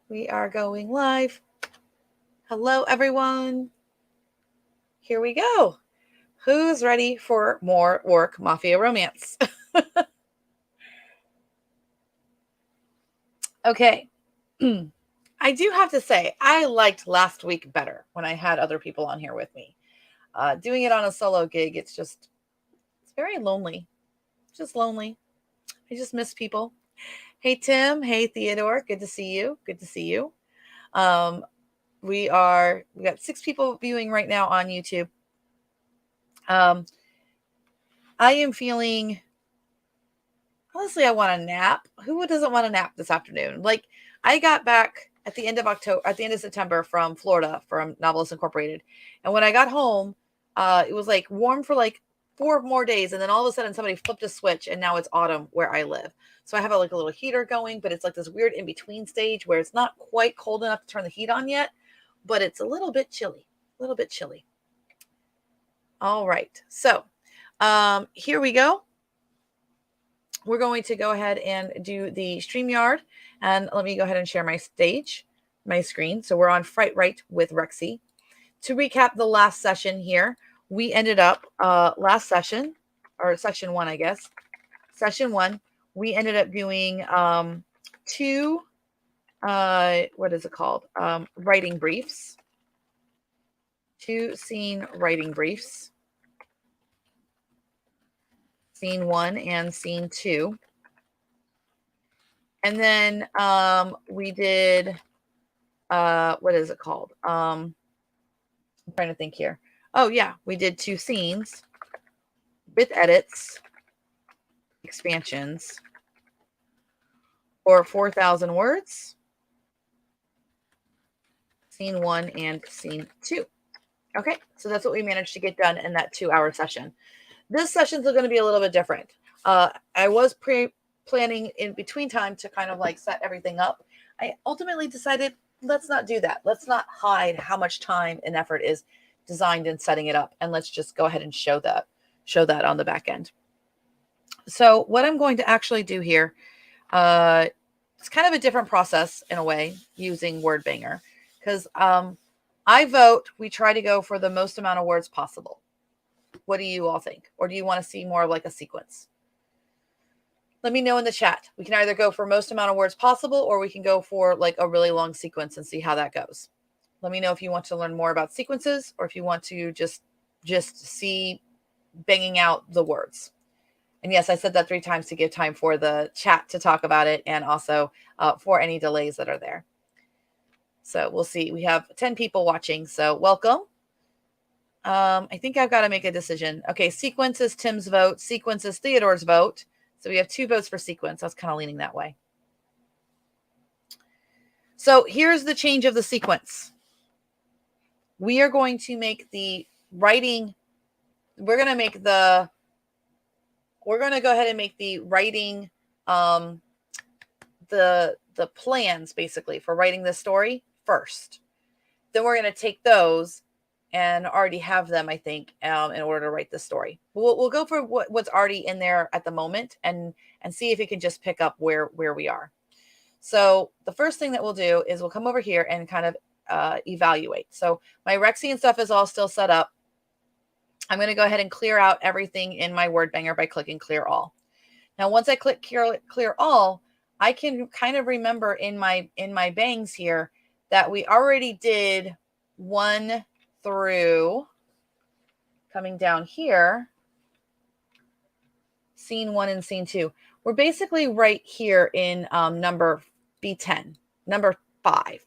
We are going live. Hello, everyone. Here we go. Who's ready for more work mafia romance? Okay. I do have to say, I liked last week better when I had other people on here with me. Doing it on a solo gig, it's very lonely. It's just lonely. I just miss people. Hey, Tim. Hey, Theodore. Good to see you. Good to see you. We got 6 people viewing right now on YouTube. I am feeling, honestly, I want a nap. Who doesn't want a nap this afternoon? Like, I got back at the end of September from Florida from Novelists Incorporated. And when I got home, it was like warm for like 4 more days. And then all of a sudden somebody flipped a switch and now it's autumn where I live. So I have a little heater going, but it's like this weird in-between stage where it's not quite cold enough to turn the heat on yet, but it's a little bit chilly. All right. So here we go. We're going to go ahead and do the StreamYard. And let me go ahead and share my screen. So we're on FrightWrite with Rexy. To recap the last session here, we ended up last session, or session 1, I guess. Session 1, we ended up doing 2, what is it called? Writing briefs. 2 scene writing briefs. Scene 1 and scene 2. And then we did, what is it called? I'm trying to think here. Oh, yeah, we did 2 scenes with edits, expansions, for 4,000 words. Scene 1 and scene 2. Okay, so that's what we managed to get done in that 2-hour session. This session's going to be a little bit different. I was planning in between time to kind of like set everything up. I ultimately decided, let's not do that. Let's not hide how much time and effort is designed in setting it up. And let's just go ahead and show that on the back end. So what I'm going to actually do here, it's kind of a different process in a way using WordBanger, because I vote we try to go for the most amount of words possible. What do you all think? Or do you want to see more of like a sequence? Let me know in the chat. We can either go for most amount of words possible, or we can go for like a really long sequence and see how that goes. Let me know if you want to learn more about sequences, or if you want to just see banging out the words. And yes, I said that 3 times to give time for the chat to talk about it, and also for any delays that are there. So we'll see. We have 10 people watching, so welcome. I think I've got to make a decision. Okay, sequence is Tim's vote. Sequence is Theodore's vote. So we have 2 votes for sequence. I was kind of leaning that way. So here's the change of the sequence. We are going to make the writing. We're going to go ahead and make the writing, the plans basically for writing the story first. Then we're going to take those and already have them, I think, in order to write the story. We'll go for what's already in there at the moment and see if it can just pick up where we are. So the first thing that we'll do is we'll come over here and kind of evaluate. So my Rexy and stuff is all still set up. I'm going to go ahead and clear out everything in my WordBanger by clicking clear all. Now, once I click clear all, I can kind of remember in my bangs here that we already did 1 through, coming down here, scene 1 and scene 2. We're basically right here in number B10, number 5.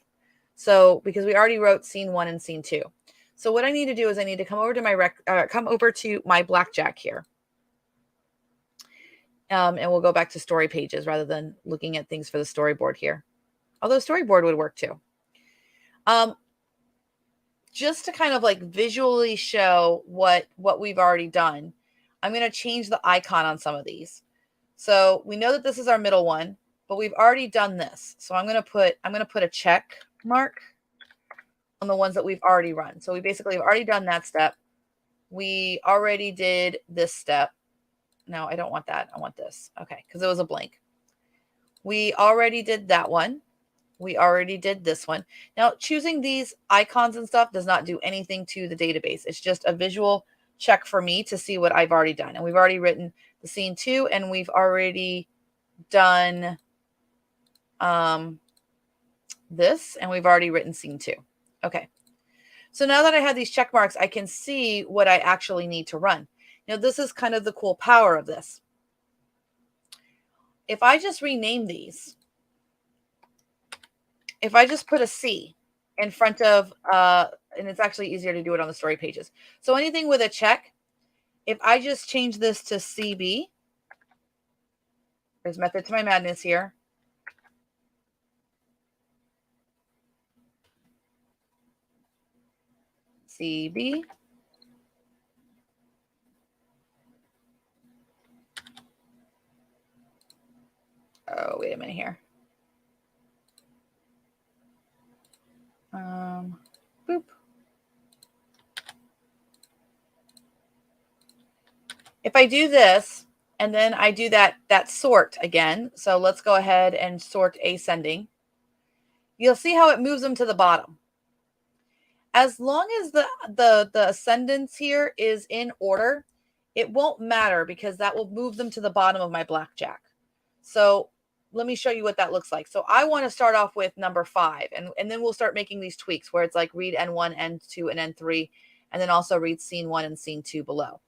So because we already wrote scene 1 and scene 2. So what I need to do is I need to come over to my blackjack here. And we'll go back to story pages rather than looking at things for the storyboard here. Although storyboard would work too. Just to kind of like visually show what we've already done, I'm going to change the icon on some of these. So we know that this is our middle one, but we've already done this. So I'm going to put a check mark on the ones that we've already run. So we basically have already done that step. We already did this step. No, I don't want that. I want this. Okay, because it was a blank. We already did that one. We already did this one. Now, choosing these icons and stuff does not do anything to the database. It's just a visual check for me to see what I've already done. And we've already written the scene 2, and we've already done this, and we've already written scene 2. Okay. So now that I have these check marks, I can see what I actually need to run. Now, this is kind of the cool power of this. If I just rename these, if I just put a C in front of, and it's actually easier to do it on the story pages. So anything with a check, if I just change this to CB, there's method to my madness here. CB. Oh, wait a minute here. Boop. If I do this, and then I do that sort again, so let's go ahead and sort ascending, you'll see how it moves them to the bottom. As long as the ascendance here is in order, it won't matter because that will move them to the bottom of my blackjack. So let me show you what that looks like. So I want to start off with number 5, and then we'll start making these tweaks where it's like read N1, N2, and N3, and then also read scene 1 and scene 2 below.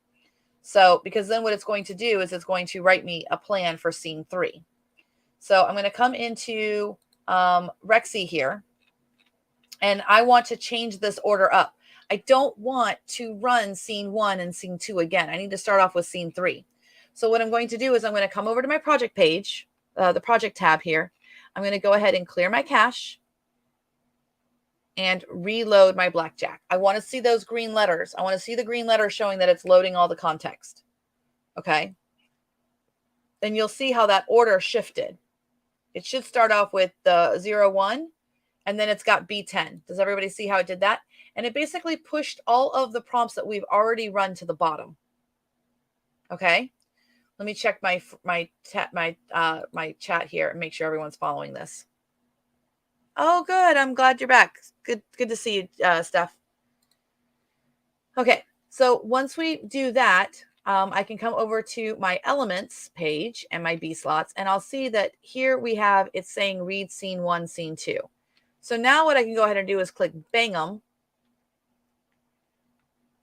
So because then what it's going to do is it's going to write me a plan for scene 3. So I'm going to come into Rexy here, and I want to change this order up. I don't want to run scene 1 and scene 2 again. I need to start off with scene 3. So what I'm going to do is I'm going to come over to my project page, the project tab here. I'm going to go ahead and clear my cache and reload my blackjack. I want to see those green letters. I want to see the green letters showing that it's loading all the context. Okay. Then you'll see how that order shifted. It should start off with the 0, 1, and then it's got B10. Does everybody see how it did that? And it basically pushed all of the prompts that we've already run to the bottom. Okay. Let me check my chat here and make sure everyone's following this. Oh, good. I'm glad you're back. Good to see you, Steph. Okay, so once we do that, I can come over to my elements page and my B slots, and I'll see that here we have it's saying read scene 1, scene 2. So now what I can go ahead and do is click bang them.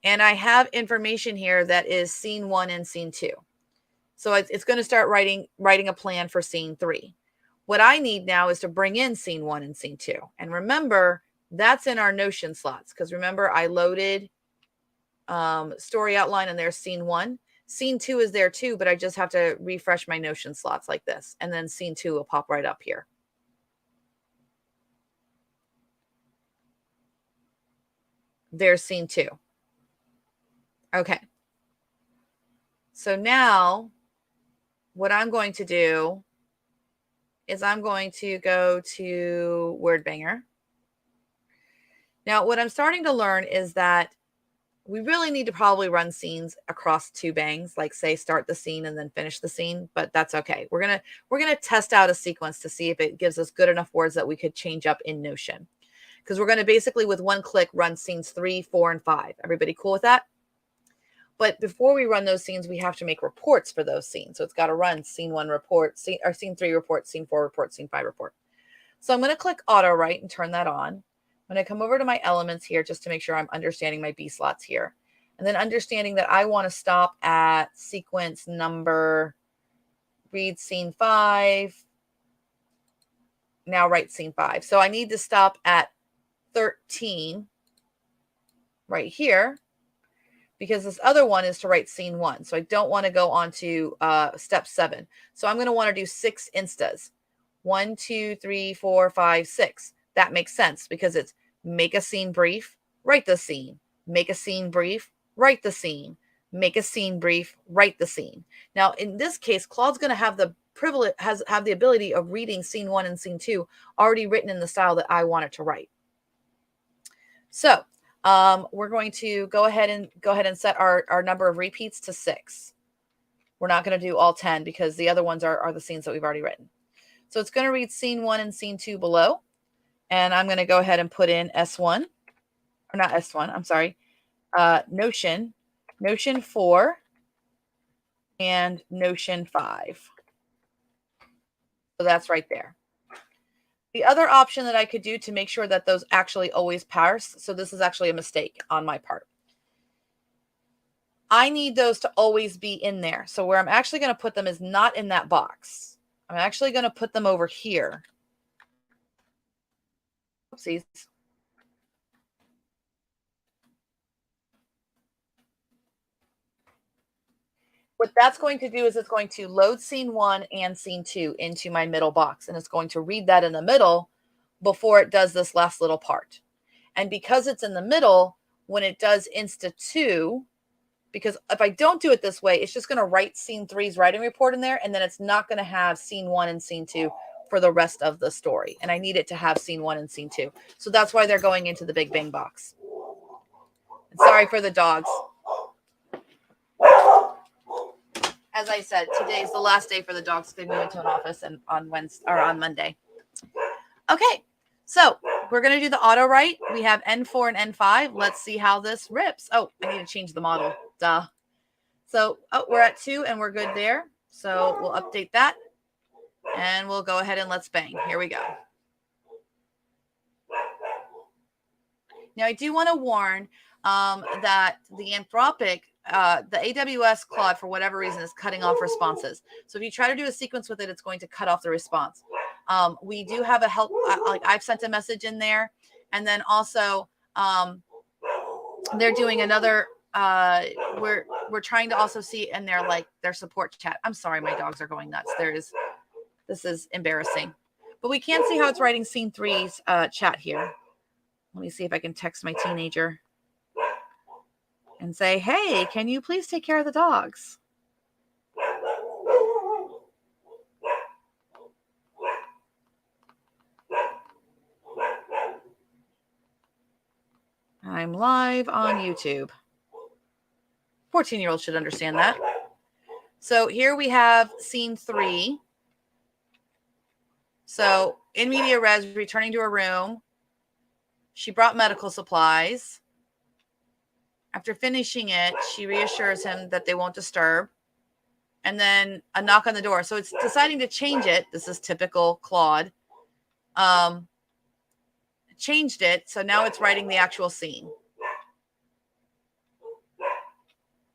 And I have information here that is scene 1 and scene 2. So it's going to start writing a plan for scene 3. What I need now is to bring in scene 1 and scene 2. And remember, that's in our Notion slots. Because remember, I loaded story outline and there's scene 1. Scene 2 is there too, but I just have to refresh my Notion slots like this. And then scene 2 will pop right up here. There's scene 2. Okay. So now what I'm going to do is I'm going to go to Word Banger. Now, what I'm starting to learn is that we really need to probably run scenes across 2 bangs, like say start the scene and then finish the scene, but that's okay. We're gonna test out a sequence to see if it gives us good enough words that we could change up in Notion. Because we're going to basically with one click run scenes 3, 4, and 5. Everybody cool with that? But before we run those scenes, we have to make reports for those scenes. So it's got to run scene 1 report, scene 3 report, scene 4 report, scene 5 report. So I'm going to click auto write and turn that on. I'm going to come over to my elements here just to make sure I'm understanding my B slots here. And then understanding that I want to stop at sequence number, read scene 5. Now write scene 5. So I need to stop at 13 right here, because this other one is to write scene 1. So I don't want to go on to step 7. So I'm going to want to do 6 instas. 1, 2, 3, 4, 5, 6. That makes sense because it's make a scene brief, write the scene. Make a scene brief, write the scene. Make a scene brief, write the scene. Now, in this case, Claude's going to have the privilege, have the ability of reading scene 1 and scene 2 already written in the style that I want it to write. So we're going to go ahead and set our number of repeats to 6. We're not going to do all 10 because the other ones are the scenes that we've already written. So it's going to read scene 1 and scene 2 below. And I'm going to go ahead and put in S1, or not S1, I'm sorry, Notion 4, and Notion 5. So that's right there. The other option that I could do to make sure that those actually always parse, so this is actually a mistake on my part. I need those to always be in there. So where I'm actually going to put them is not in that box. I'm actually going to put them over here. Oopsies. What that's going to do is it's going to load scene 1 and scene 2 into my middle box, and it's going to read that in the middle before it does this last little part. And because it's in the middle, when it does Insta 2, because if I don't do it this way, it's just going to write scene 3's writing report in there, and then it's not going to have scene 1 and scene 2 for the rest of the story. And I need it to have scene 1 and scene 2. So that's why they're going into the Big Bang box. And sorry for the dogs. As I said, today's the last day for the dogs. They move into an office and on Wednesday or on Monday. Okay, so we're going to do the auto write. We have N4 and N5. Let's see how this rips. Oh, I need to change the model. Duh. So we're at 2 and we're good there. So we'll update that and we'll go ahead and let's bang. Here we go. Now I do want to warn that the Anthropic, the AWS Claude, for whatever reason, is cutting off responses. So if you try to do a sequence with it, it's going to cut off the response. We do have a help. Like I've sent a message in there, and then also they're doing another. We're trying to also see in there like their support chat. I'm sorry, my dogs are going nuts. This is embarrassing, but we can see how it's writing scene 3's chat here. Let me see if I can text my teenager and say, hey, can you please take care of the dogs? I'm live on YouTube. 14-year-olds should understand that. So here we have scene 3. So in media res, returning to her room. She brought medical supplies. After finishing it, she reassures him that they won't disturb. And then a knock on the door. So it's deciding to change it. This is typical Claude. Changed it. So now it's writing the actual scene.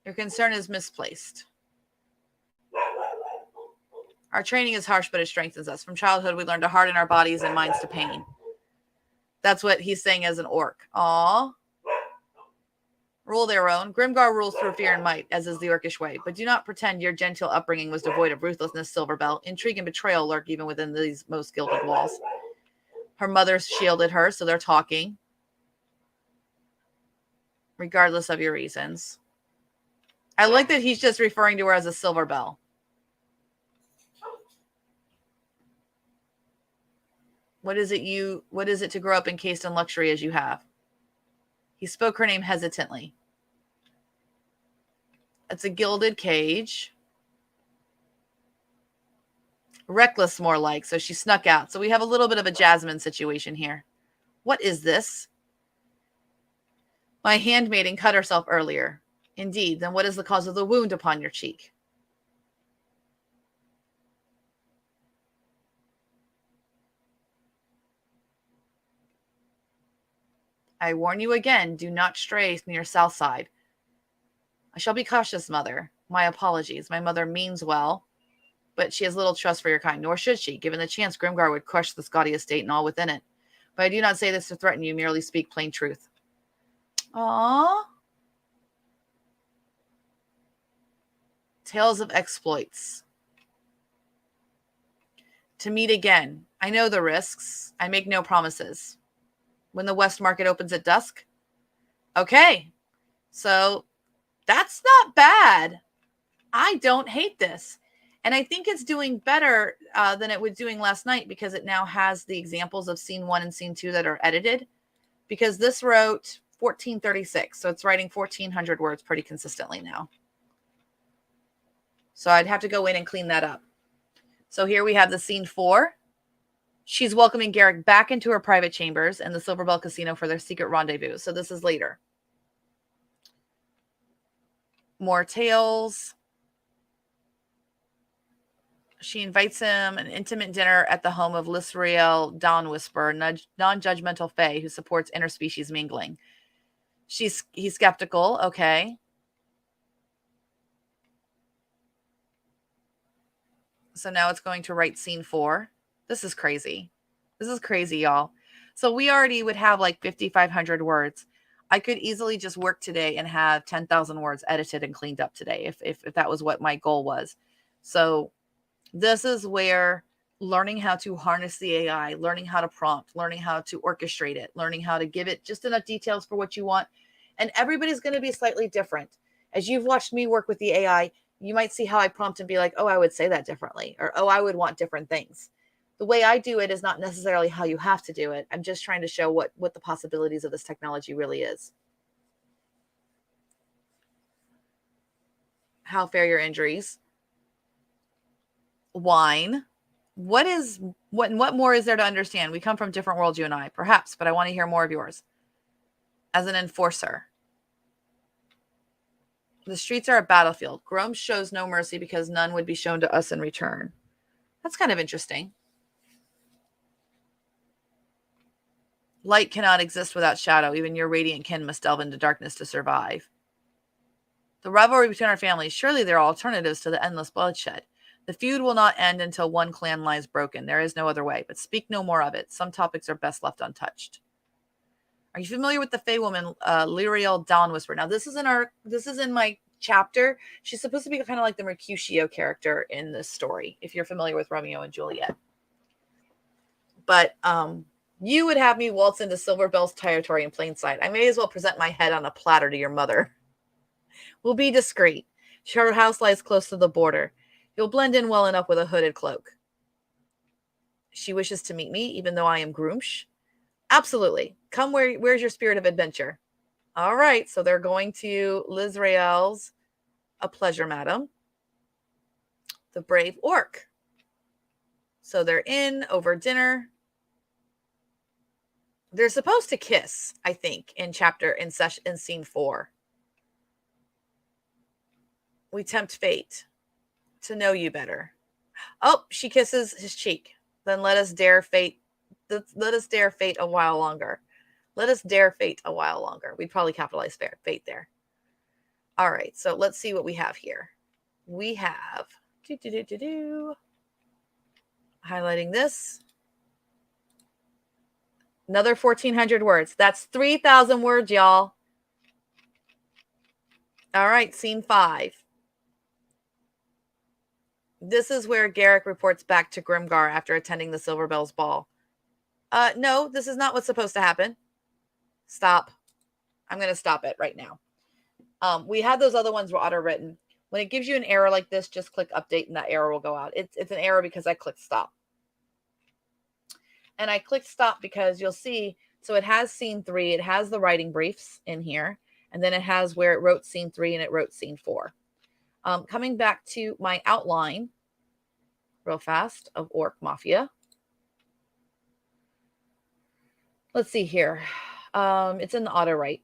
Your concern is misplaced. Our training is harsh, but it strengthens us. From childhood, we learn to harden our bodies and minds to pain. That's what he's saying as an orc. Aw. Rule their own. Grimgar rules through fear and might, as is the orcish way. But do not pretend your genteel upbringing was devoid of ruthlessness, Silverbell. Intrigue and betrayal lurk even within these most gilded walls. Her mother shielded her, so they're talking. Regardless of your reasons. I like that he's just referring to her as a Silverbell. What is it to grow up encased in luxury as you have? He spoke her name hesitantly. It's a gilded cage. Reckless, more like. So she snuck out. So we have a little bit of a Jasmine situation here. What is this? My handmaiden cut herself earlier. Indeed. Then what is the cause of the wound upon your cheek? I warn you again, do not stray near Southside. I shall be cautious, mother. My apologies. My mother means well, but she has little trust for your kind, nor should she. Given the chance, Grimgar would crush this gaudy estate and all within it. But I do not say this to threaten you, merely speak plain truth. Aww. Tales of exploits. To meet again. I know the risks. I make no promises. When the West Market opens at dusk. Okay. So that's not bad. I don't hate this. And I think it's doing better than it was doing last night because it now has the examples of scene 1 and scene 2 that are edited. Because this wrote 1436. So it's writing 1,400 words pretty consistently now. So I'd have to go in and clean that up. So here we have the scene 4. She's welcoming Garrick back into her private chambers in the Silverbell Casino for their secret rendezvous. So this is later. More tales. She invites him an intimate dinner at the home of Lisrael Dawn Whisperer, non-judgmental fae who supports interspecies mingling. He's skeptical. Okay. So now it's going to write scene 4. This is crazy. This is crazy, y'all. So we already would have like 5,500 words. I could easily just work today and have 10,000 words edited and cleaned up today if that was what my goal was. So this is where learning how to harness the AI, learning how to prompt, learning how to orchestrate it, learning how to give it just enough details for what you want. And everybody's going to be slightly different. As you've watched me work with the AI, you might see how I prompt and be like, oh, I would say that differently, or, oh, I would want different things. The way I do it is not necessarily how you have to do it. I'm just trying to show what the possibilities of this technology really is. How fare your injuries? Wine. What more is there to understand? We come from different worlds, you and I, perhaps, but I want to hear more of yours. As an enforcer. The streets are a battlefield. Grom shows no mercy because none would be shown to us in return. That's kind of interesting. Light cannot exist without shadow. Even your radiant kin must delve into darkness to survive. The rivalry between our families, surely there are alternatives to the endless bloodshed. The feud will not end until one clan lies broken. There is no other way, but speak no more of it. Some topics are best left untouched. Are you familiar with the Fey woman, Lyriel Dawn Whisperer? Now, this is in my chapter. She's supposed to be kind of like the Mercutio character in this story, if you're familiar with Romeo and Juliet. But you would have me waltz into Silverbell's territory in plain sight. I may as well present my head on a platter to your mother. We'll be discreet. Her house lies close to the border. You'll blend in well enough with a hooded cloak. She wishes to meet me, even though I am Groomsh. Absolutely. Come where's your spirit of adventure? All right. So they're going to Lisrael's A Pleasure, Madam. The Brave Orc. So they're in over dinner. They're supposed to kiss, I think, in scene 4. We tempt fate to know you better. Oh, she kisses his cheek. Then let us dare fate. Let us dare fate a while longer. Let us dare fate a while longer. We'd probably capitalize fate there. All right, so let's see what we have here. We have highlighting this. Another 1,400 words. That's 3,000 words, y'all. All right, scene 5. This is where Garrick reports back to Grimgar after attending the Silverbell's ball. No, this is not what's supposed to happen. Stop. I'm going to stop it right now. We had those other ones were auto-written. When it gives you an error like this, just click update and that error will go out. It's an error because I clicked stop. And I clicked stop because you'll see, so it has scene 3. It has the writing briefs in here. And then it has where it wrote scene 3 and it wrote scene 4. Coming back to my outline real fast of Orc Mafia. Let's see here. It's in the auto write.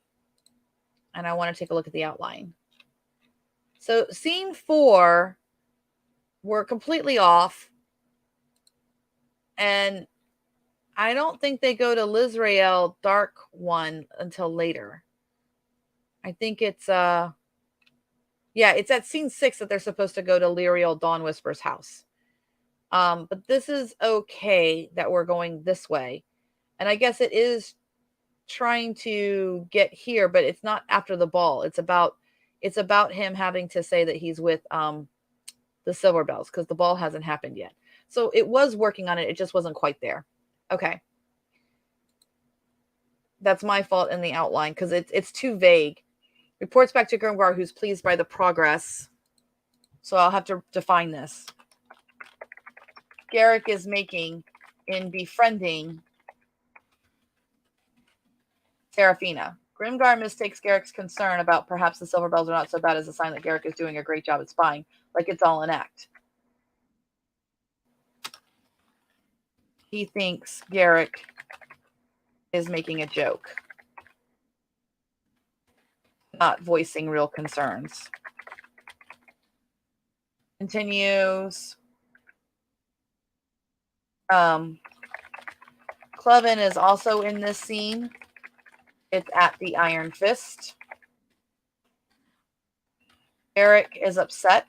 And I want to take a look at the outline. So scene 4, we're completely off. And I don't think they go to Lisrael Dark One until later. I think it's it's at scene 6 that they're supposed to go to Lyriel Dawn Whisperer's house. But this is okay that we're going this way. And I guess it is trying to get here, but it's not after the ball. It's about him having to say that he's with the Silverbells because the ball hasn't happened yet. So it was working on it. It just wasn't quite there. Okay. That's my fault in the outline because it's too vague. Reports back to Grimgar, who's pleased by the progress. So I'll have to define this. Garrick is making in befriending Serafina. Grimgar mistakes Garrick's concern about perhaps the Silverbells are not so bad as a sign that Garrick is doing a great job at spying, like it's all an act. he thinks Garrick is making a joke, not voicing real concerns. Continues. Clevin is also in this scene. It's at the Iron Fist. Eric is upset.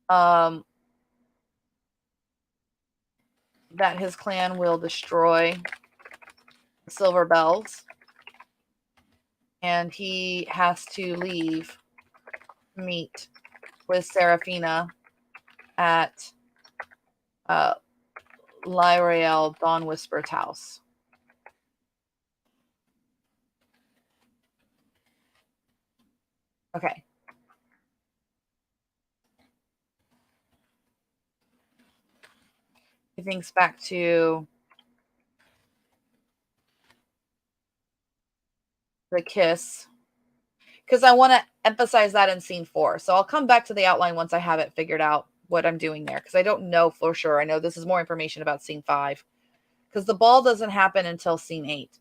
That his clan will destroy the Silver Bells. And he has to leave to meet with Seraphina at Lyrael Dawn Whisper's house. Okay. He thinks back to the kiss, because I want to emphasize that in scene 4. So I'll come back to the outline once I have it figured out what I'm doing there, because I don't know for sure. I know this is more information about scene 5, because the ball doesn't happen until scene 8.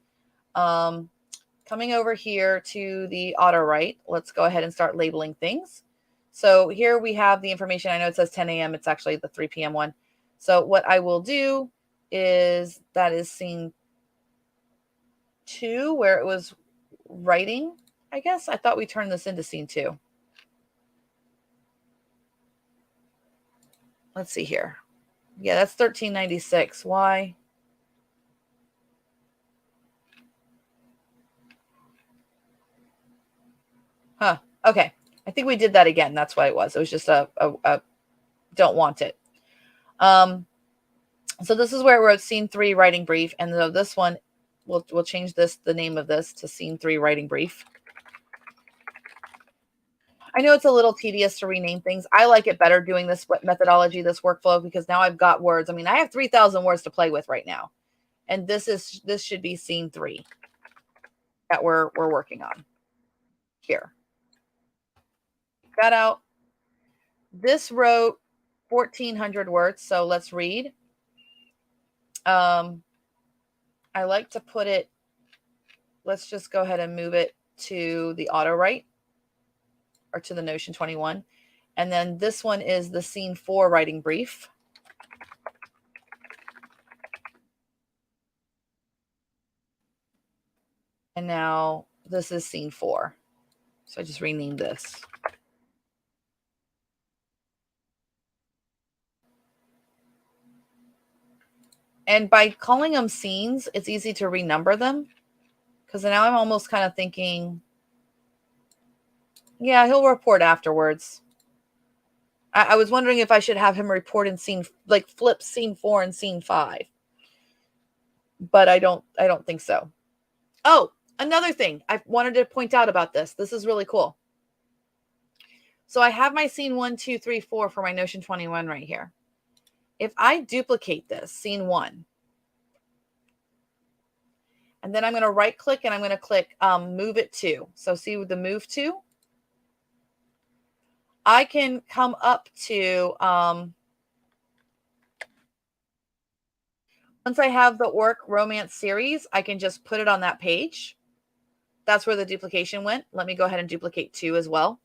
Coming over here to the auto write, let's go ahead and start labeling things. So here we have the information. I know it says 10 a.m. It's actually the 3 p.m. one. So what I will do is, that is scene 2, where it was writing, I guess. I thought we turned this into scene 2. Let's see here. Yeah, that's 1396. Why? Huh. Okay. I think we did that again. That's what it was. It was just a don't want it. So this is where it wrote scene 3 writing brief. And so this one, we'll change this, the name of this, to scene 3 writing brief. I know it's a little tedious to rename things. I like it better doing this methodology, this workflow, because now I've got words. I mean, I have 3,000 words to play with right now. And this should be scene 3 that we're working on here. Got out. This wrote 1,400 words. So let's read. I like to put it, let's just go ahead and move it to the auto write, or to the Notion 21. And then this one is the scene 4 writing brief. And now this is scene 4. So I just renamed this. And by calling them scenes, it's easy to renumber them. Because now I'm almost kind of thinking, yeah, he'll report afterwards. I was wondering if I should have him report in scene, like flip scene 4 and scene 5. But I don't think so. Oh, another thing I wanted to point out about this. This is really cool. So I have my scene 1, 2, 3, 4 for my Notion 21 right here. If I duplicate this, scene 1, and then I'm going to right click and I'm going to click move it to. So see the move to? I can come up to, once I have the Orc romance series, I can just put it on that page. That's where the duplication went. Let me go ahead and duplicate 2 as well.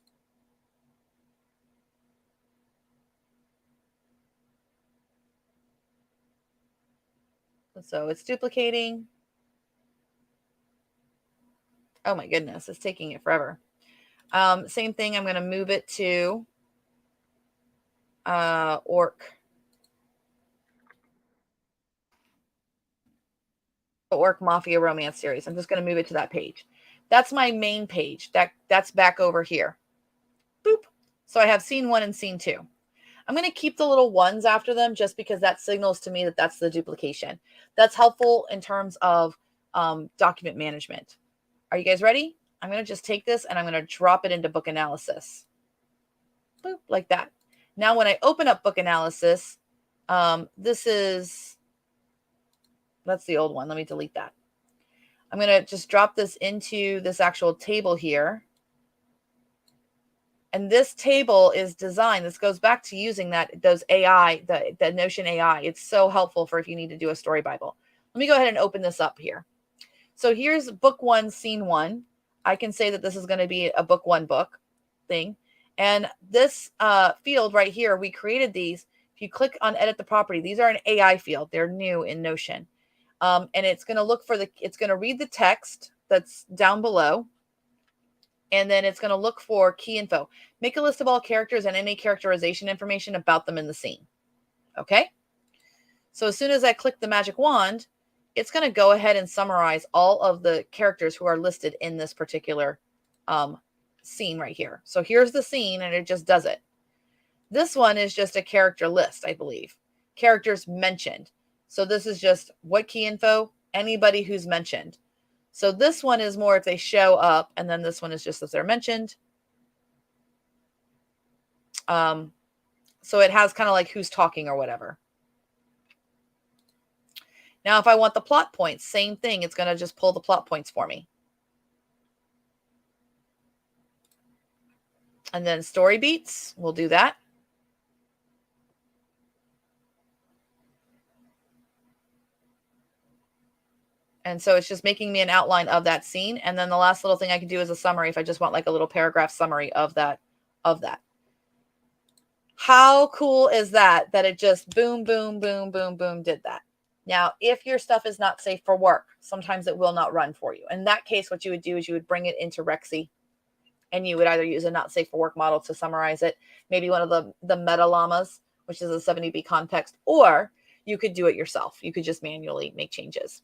So it's duplicating. Oh my goodness, it's taking it forever. Same thing, I'm going to move it to Orc. The Orc Mafia romance series. I'm just going to move it to that page. That's my main page. That's back over here. Boop. So I have scene 1 and scene 2. I'm going to keep the little ones after them just because that signals to me that that's the duplication. That's helpful in terms of document management. Are you guys ready? I'm going to just take this and I'm going to drop it into book analysis. Boop, like that. Now, when I open up book analysis, that's the old one. Let me delete that. I'm going to just drop this into this actual table here. And this table is designed, this goes back to using those AI, the Notion AI. It's so helpful for if you need to do a story Bible. Let me go ahead and open this up here. So here's book 1, scene 1. I can say that this is going to be a book 1 book thing. And this field right here, we created these. If you click on edit the property, these are an AI field. They're new in Notion. And it's going to look for it's going to read the text that's down below. And then it's going to look for key info. Make a list of all characters and any characterization information about them in the scene. Okay. So as soon as I click the magic wand, it's going to go ahead and summarize all of the characters who are listed in this particular scene right here. So here's the scene, and it just does it. This one is just a character list, I believe. Characters mentioned. So this is just what key info, anybody who's mentioned. So this one is more if they show up, and then this one is just if they're mentioned. So it has kind of like who's talking or whatever. Now, if I want the plot points, same thing. It's going to just pull the plot points for me. And then story beats, we'll do that. And so it's just making me an outline of that scene. And then the last little thing I can do is a summary if I just want like a little paragraph summary of that. How cool is that? That it just boom, boom, boom, boom, boom did that. Now, if your stuff is not safe for work, sometimes it will not run for you. In that case, what you would do is you would bring it into Rexy, and you would either use a not safe for work model to summarize it, maybe one of the meta llamas, which is a 70B context, or you could do it yourself. You could just manually make changes.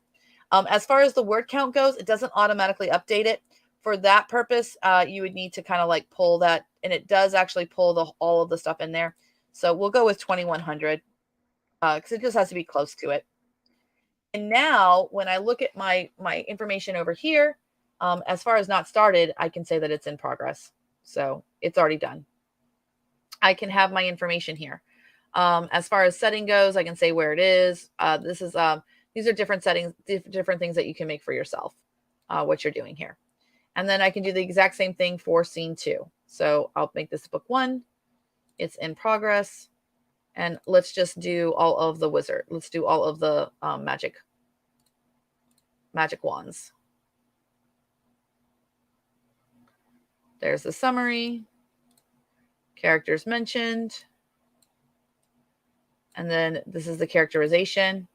As far as the word count goes, it doesn't automatically update it. For that purpose, you would need to kind of like pull that, and it does actually pull all of the stuff in there. So we'll go with 2100 because it just has to be close to it. And now when I look at my information over here, as far as not started, I can say that it's in progress. So it's already done. I can have my information here. As far as setting goes, I can say where it is. These are different settings, different things that you can make for yourself, what you're doing here. And then I can do the exact same thing for scene 2. So I'll make this book 1. It's in progress. And let's just do all of the wizard. Let's do all of the magic wands. There's the summary. Characters mentioned. And then this is the characterization.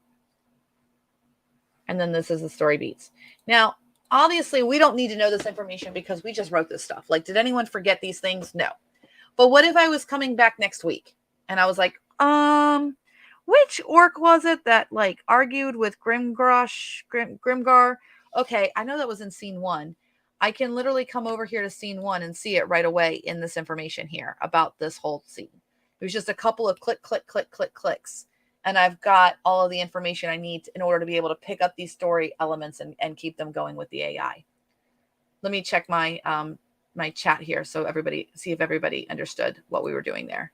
And then this is the story beats. Now, obviously, we don't need to know this information because we just wrote this stuff. Like, did anyone forget these things? No. But what if I was coming back next week and I was like, which orc was it that like argued with Grimgar? Okay, I know that was in scene 1. I can literally come over here to scene 1 and see it right away in this information here about this whole scene. It was just a couple of clicks. And I've got all of the information I need in order to be able to pick up these story elements and keep them going with the AI. Let me check my my chat here so see if everybody understood what we were doing there.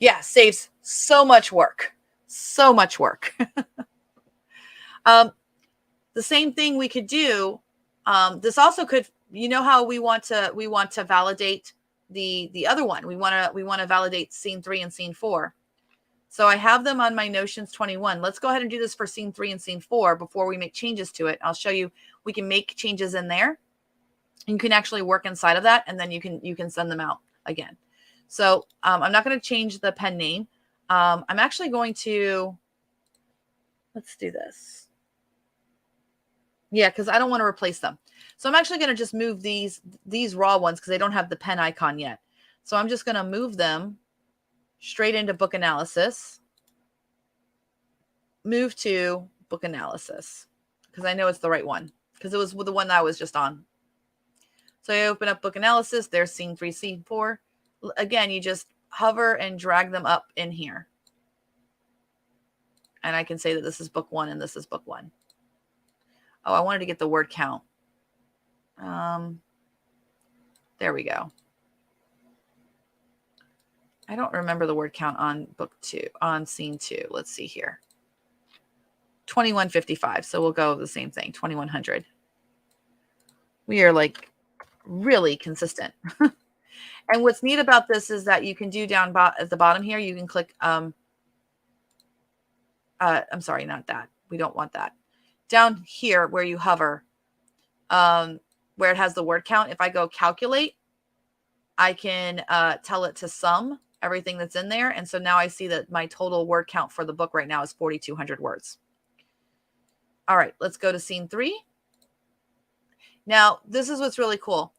Yeah, saves so much work. So much work. The same thing we could do. This also could, you know how we want to validate the other one. We want to validate scene 3 and scene 4. So I have them on my Notions 21. Let's go ahead and do this for scene 3 and scene 4 before we make changes to it. I'll show you, we can make changes in there. You can actually work inside of that, and then you can send them out again. So I'm not going to change the pen name. I'm actually going to, let's do this. Yeah, because I don't want to replace them. So I'm actually going to just move these raw ones because they don't have the pen icon yet. So I'm just going to move them straight into book analysis. Move to book analysis because I know it's the right one because it was the one that I was just on. So I open up book analysis. There's scene 3, scene 4. Again, you just hover and drag them up in here. And I can say that this is book 1 and this is book 1. Oh, I wanted to get the word count. There we go. I don't remember the word count on book 2, on scene 2. Let's see here. 2155. So we'll go the same thing, 2100. We are like really consistent. And what's neat about this is that you can do down at the bottom here, you can click, I'm sorry, not that. We don't want that. Down here where you hover, where it has the word count, if I go calculate, I can tell it to sum everything that's in there. And so now I see that my total word count for the book right now is 4,200 words. All right, let's go to scene 3. Now, this is what's really cool.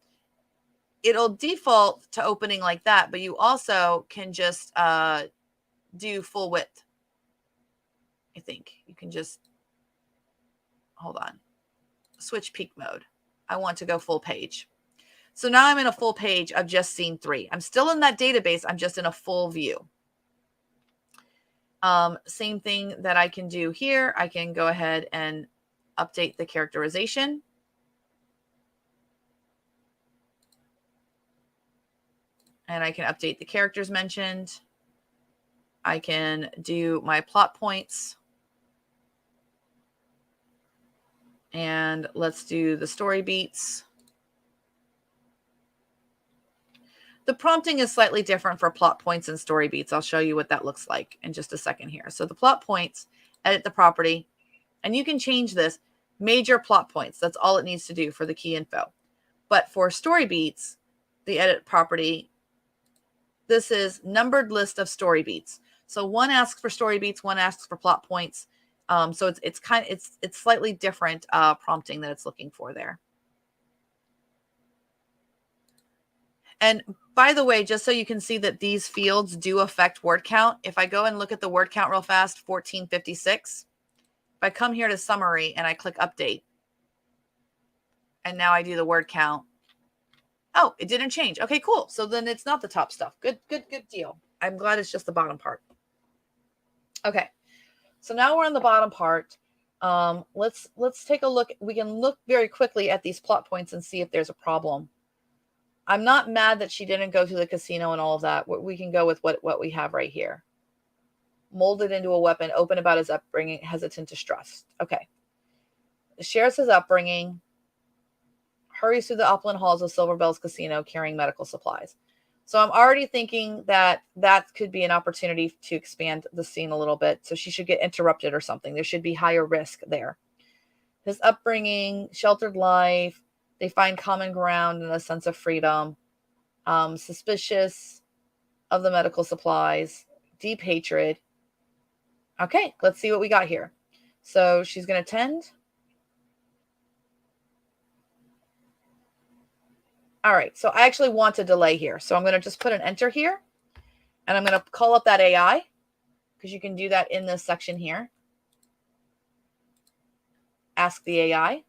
It'll default to opening like that, but you also can just do full width. I think you can just, hold on, switch peak mode. I want to go full page. So now I'm in a full page of just scene 3. I'm still in that database. I'm just in a full view. Same thing that I can do here. I can go ahead and update the characterization. And I can update the characters mentioned. I can do my plot points. And let's do the story beats. The prompting is slightly different for plot points and story beats. I'll show you what that looks like in just a second here. So the plot points, edit the property, and you can change this major plot points. That's all it needs to do for the key info. But for story beats, the edit property, this is numbered list of story beats. So one asks for story beats, one asks for plot points. So it's slightly different prompting that it's looking for there. And by the way, just so you can see that these fields do affect word count, if I go and look at the word count real fast, 1456, if I come here to summary and I click update, and now I do the word count, oh, it didn't change. Okay, cool. So then it's not the top stuff. Good deal. I'm glad it's just the bottom part. Okay, so now we're on the bottom part. Let's take a look. We can look very quickly at these plot points and see if there's a problem. I'm not mad that she didn't go to the casino and all of that. We can go with what we have right here. Molded into a weapon, open about his upbringing, hesitant to trust. Okay. Shares his upbringing, hurries through the upland halls of Silver Bells Casino carrying medical supplies. So I'm already thinking that that could be an opportunity to expand the scene a little bit. So she should get interrupted or something. There should be higher risk there. His upbringing, sheltered life, they find common ground and a sense of freedom. Suspicious of the medical supplies. Deep hatred. Okay, let's see what we got here. So she's going to tend. All right, so I actually want a delay here. So I'm going to just put an enter here. And I'm going to call up that AI, because you can do that in this section here. Ask the AI.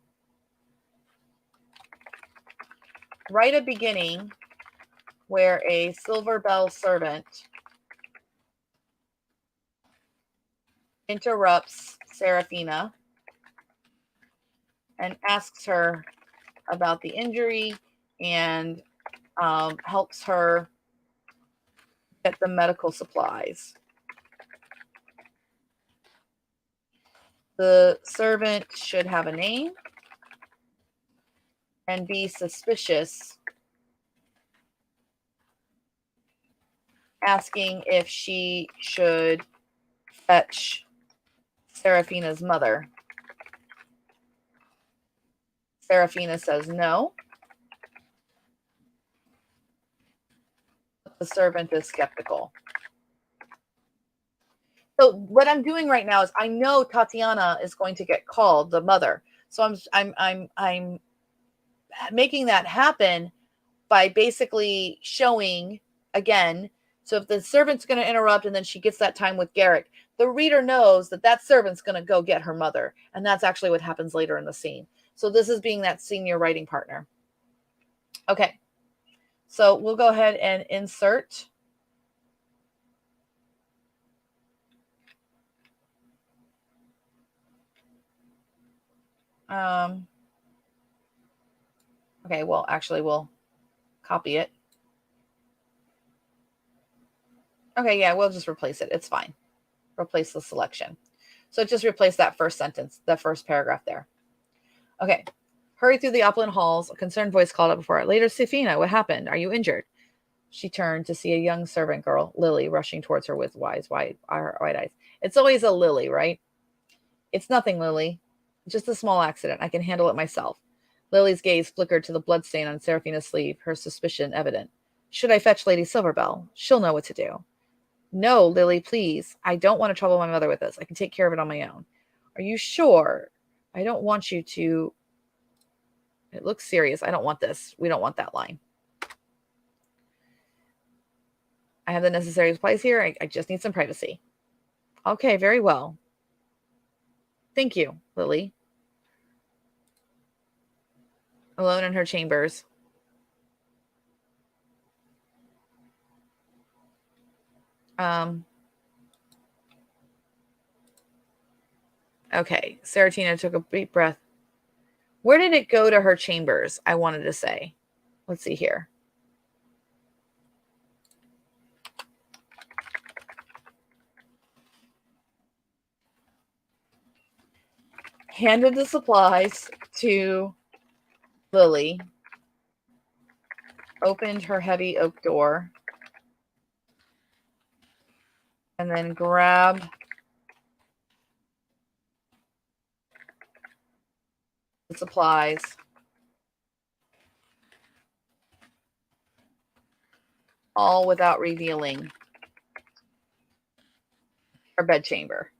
Write a beginning where a Silver Bell servant interrupts Seraphina and asks her about the injury and helps her get the medical supplies. The servant should have a name and be suspicious, asking if she should fetch Seraphina's mother. Seraphina says no. The servant is skeptical. So what I'm doing right now is I know Tatiana is going to get called, the mother. So I'm making that happen by basically showing again. So if the servant's going to interrupt and then she gets that time with Garrick, the reader knows that that servant's going to go get her mother. And that's actually what happens later in the scene. So this is being that senior writing partner. Okay. So we'll go ahead and insert. Okay, well, actually, we'll copy it. Okay, yeah, we'll just replace it. It's fine. Replace the selection. So just replace that first sentence, that first paragraph there. Okay. Hurry through the upland halls. A concerned voice called out before it. Later, Seraphina, what happened? Are you injured? She turned to see a young servant girl, Lily, rushing towards her with white eyes. It's always a Lily, right? It's nothing, Lily. Just a small accident. I can handle it myself. Lily's gaze flickered to the bloodstain on Seraphina's sleeve, her suspicion evident. Should I fetch Lady Silverbell? She'll know what to do. No, Lily, please. I don't want to trouble my mother with this. I can take care of it on my own. Are you sure? I don't want you to. It looks serious. I don't want this. We don't want that line. I have the necessary supplies here. I just need some privacy. Okay, very well. Thank you, Lily. Alone in her chambers. Okay, Seraphina took a deep breath. Where did it go to her chambers? I wanted to say. Let's see here. Handed the supplies to Lily. Opened her heavy oak door. And then grabbed the supplies. All without revealing her bedchamber.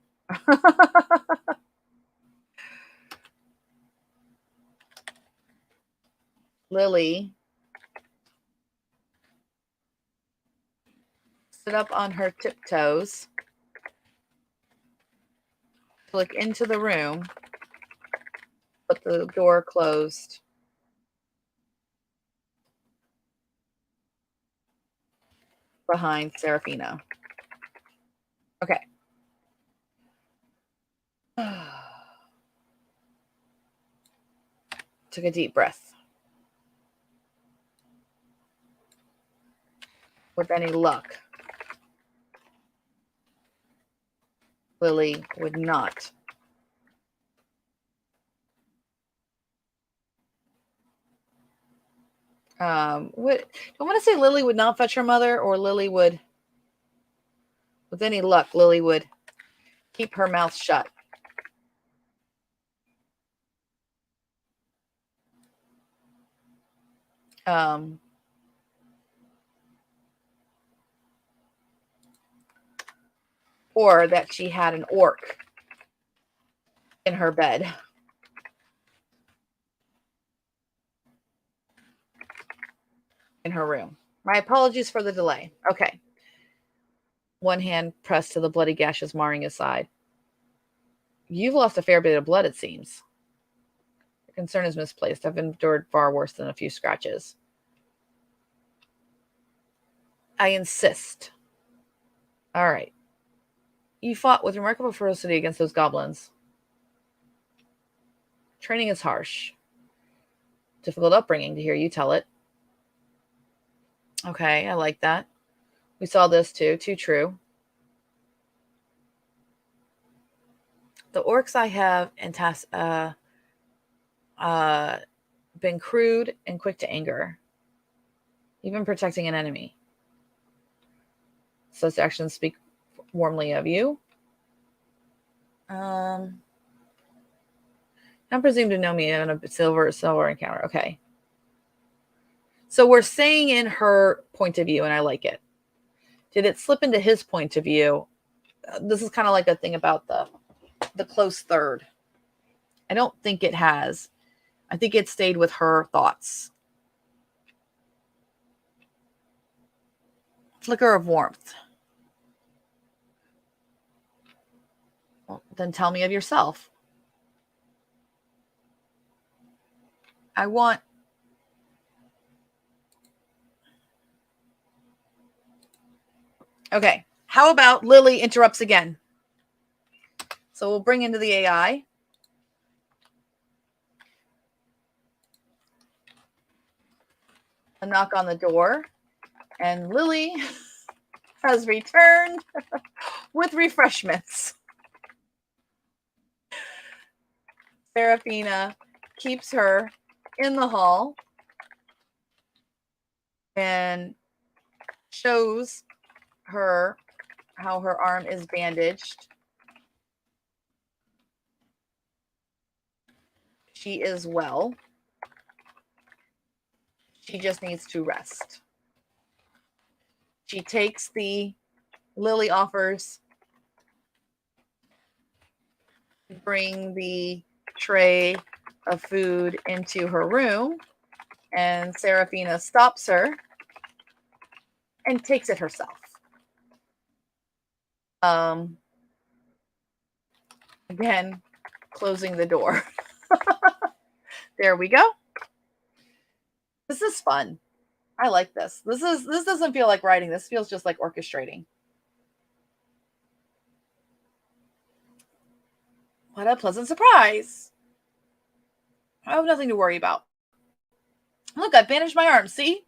Lily stood up on her tiptoes to look into the room, but the door closed behind Seraphina. Okay. Took a deep breath. With any luck, Lily would not I want to say Lily would not fetch her mother, or Lily would, with any luck, Lily would keep her mouth shut. Or that she had an orc in her bed. In her room. My apologies for the delay. Okay. One hand pressed to the bloody gashes marring his side. You've lost a fair bit of blood, it seems. Your concern is misplaced. I've endured far worse than a few scratches. I insist. All right. You fought with remarkable ferocity against those goblins. Training is harsh. Difficult upbringing, to hear you tell it. Okay, I like that. We saw this too. Too true. The orcs I have been crude and quick to anger, even protecting an enemy. Such actions speak warmly of you. Not presume to know me in a silver encounter. Okay. So we're saying in her point of view, and I like it. Did it slip into his point of view? This is kind of like a thing about the close third. I don't think it has. I think it stayed with her thoughts. Flicker of warmth. Well, then tell me of yourself. I want... Okay. How about Lily interrupts again? So we'll bring into the AI. A knock on the door. And Lily has returned with refreshments. Seraphina keeps her in the hall and shows her how her arm is bandaged. She is well. She just needs to rest. She takes Lily offers to bring the tray of food into her room, and Serafina stops her and takes it herself. Again, closing the door. There we go. This is fun. I like this. This doesn't feel like writing. This feels just like orchestrating. What a pleasant surprise. I have nothing to worry about. Look, I bandaged my arm. See?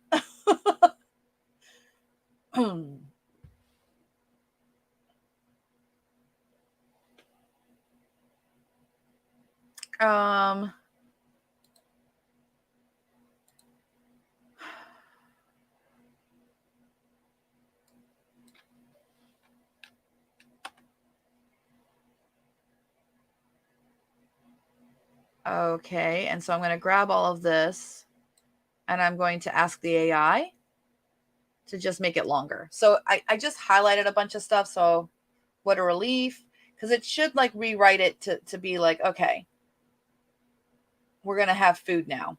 Okay, and so I'm going to grab all of this and I'm going to ask the AI to just make it longer. So I just highlighted a bunch of stuff. So what a relief, because it should like rewrite it to be like, okay, we're going to have food now.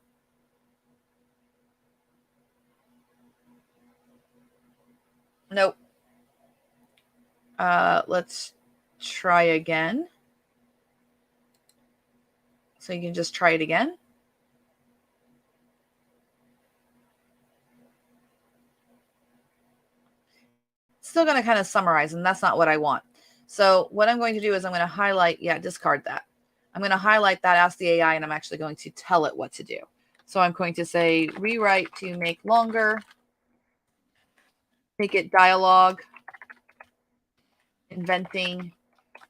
Nope. Let's try again. So you can just try it again. Still going to kind of summarize, and that's not what I want. So what I'm going to do is I'm going to highlight, discard that. I'm going to highlight that, ask the AI, and I'm actually going to tell it what to do. So I'm going to say rewrite to make longer, make it dialogue, inventing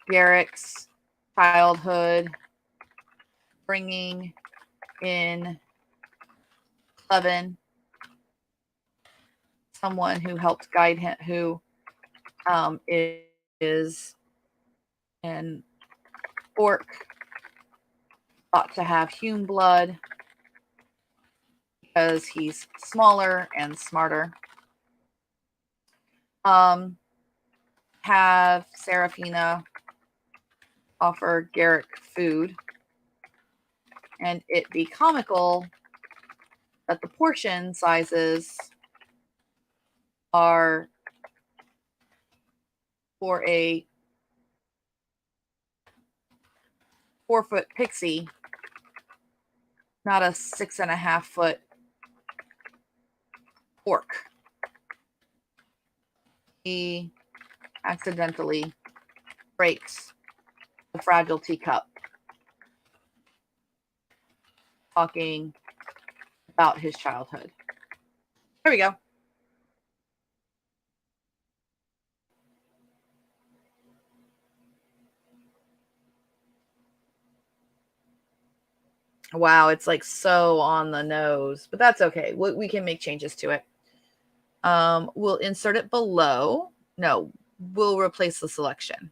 Garrick's childhood, bringing in Clevin, someone who helped guide him, who is an orc, thought to have Hume blood because he's smaller and smarter. Have Serafina offer Garrick food, and it be comical that the portion sizes are for a 4-foot pixie, not a 6.5-foot orc. He accidentally breaks the fragile teacup, talking about his childhood. There we go. Wow, it's like so on the nose, but that's okay. We can make changes to it. We'll insert it below. No, we'll replace the selection.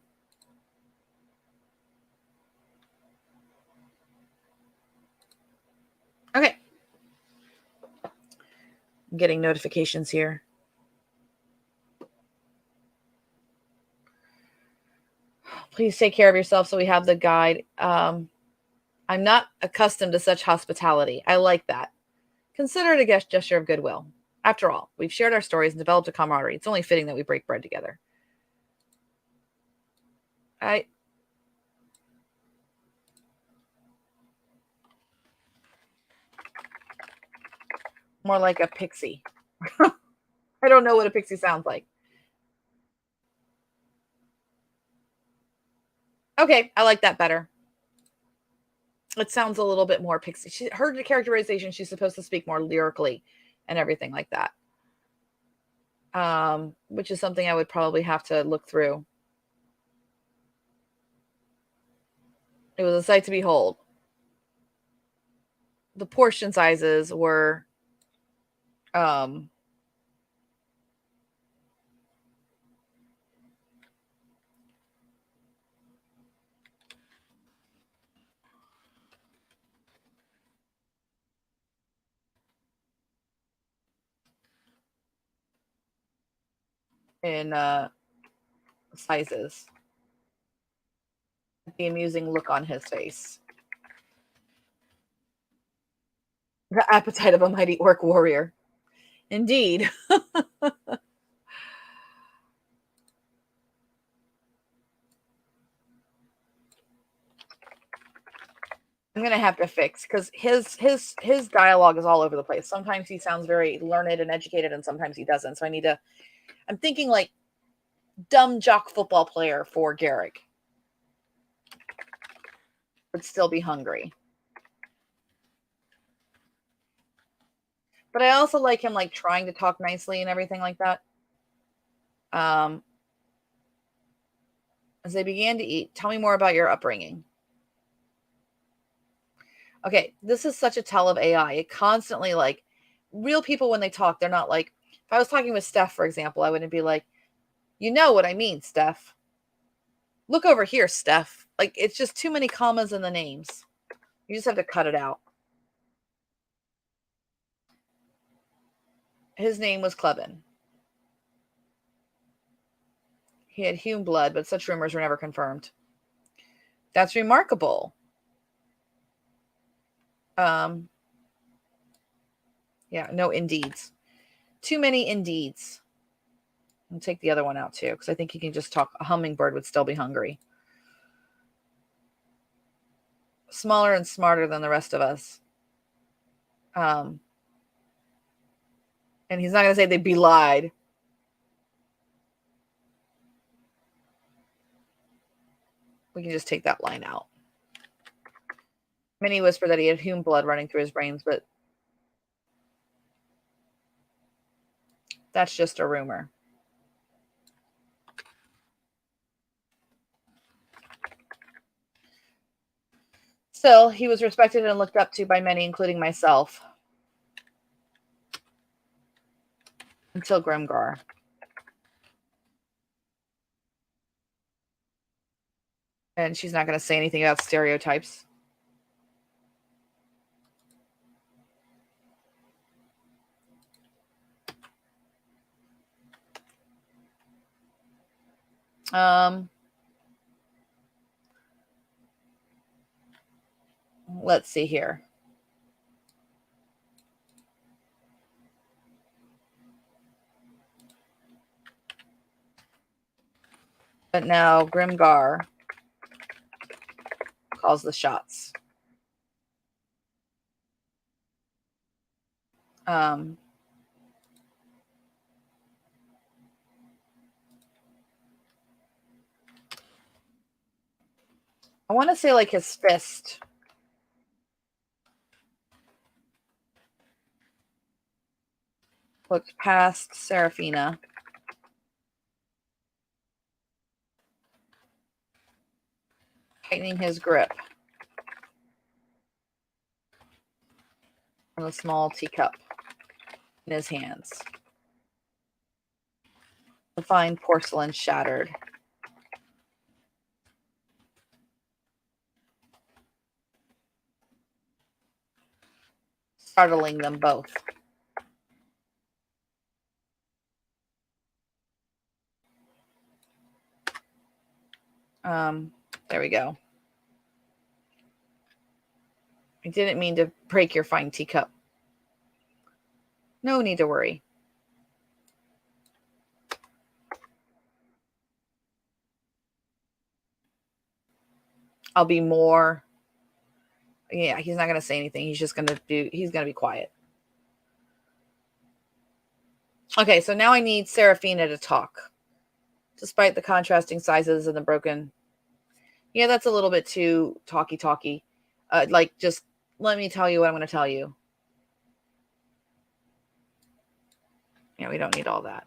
Okay. I'm getting notifications here. Please take care of yourself so we have the guide. I'm not accustomed to such hospitality. I like that. Consider it a gesture of goodwill. After all, we've shared our stories and developed a camaraderie. It's only fitting that we break bread together. More like a pixie. I don't know what a pixie sounds like. Okay, I like that better. It sounds a little bit more pixie. Her characterization, she's supposed to speak more lyrically and everything like that. Which is something I would probably have to look through. It was a sight to behold. The portion sizes were in sizes. The amusing look on his face. The appetite of a mighty orc warrior. Indeed. I'm gonna have to fix because his dialogue is all over the place. Sometimes he sounds very learned and educated, and sometimes he doesn't. So I need to. I'm thinking like dumb jock football player for Garrick. Would still be hungry. But I also like him like trying to talk nicely and everything like that. As they began to eat, tell me more about your upbringing. Okay, this is such a tell of AI. It constantly like real people when they talk, they're not like if I was talking with Steph, for example, I wouldn't be like, you know what I mean, Steph. Look over here, Steph. Like it's just too many commas in the names. You just have to cut it out. His name was Klebin. He had Hume blood, but such rumors were never confirmed. That's remarkable. Um, yeah, no indeeds. Too many indeeds. I'll take the other one out too, because I think he can just talk. A hummingbird would still be hungry. Smaller and smarter than the rest of us. And he's not going to say they belied. We can just take that line out. Many whispered that he had Hume blood running through his brains, but that's just a rumor. Still, he was respected and looked up to by many, including myself. Until Grimgar. And she's not going to say anything about stereotypes. Let's see here. But now Grimgar calls the shots. I want to say like his fist. Looked past Seraphina. Tightening his grip on the small teacup in his hands. The fine porcelain shattered. Startling them both. There we go. I didn't mean to break your fine teacup. No need to worry. I'll be more. Yeah, he's not going to say anything. He's just going to he's going to be quiet. Okay, so now I need Seraphina to talk. Despite the contrasting sizes and the broken. Yeah, that's a little bit too talky. Like, just let me tell you what I'm going to tell you. Yeah, we don't need all that.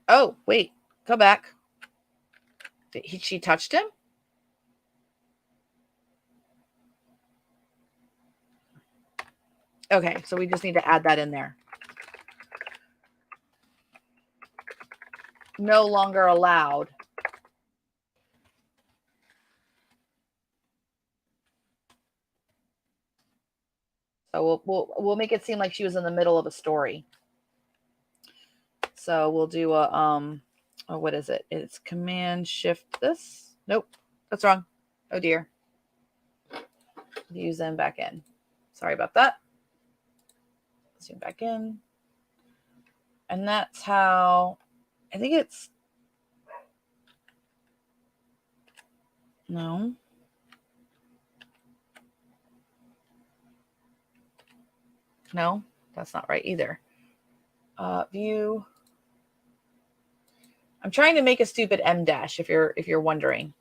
Oh, wait. Come back. She touched him? Okay, so we just need to add that in there. No longer allowed. So we'll make it seem like she was in the middle of a story. So we'll do a, oh, what is it? It's Command Shift this. Nope, that's wrong. Oh dear. View them back in. Sorry about that. Zoom back in. And that's how, I think it's, no. No, that's not right either. View. I'm trying to make a stupid M dash if you're wondering.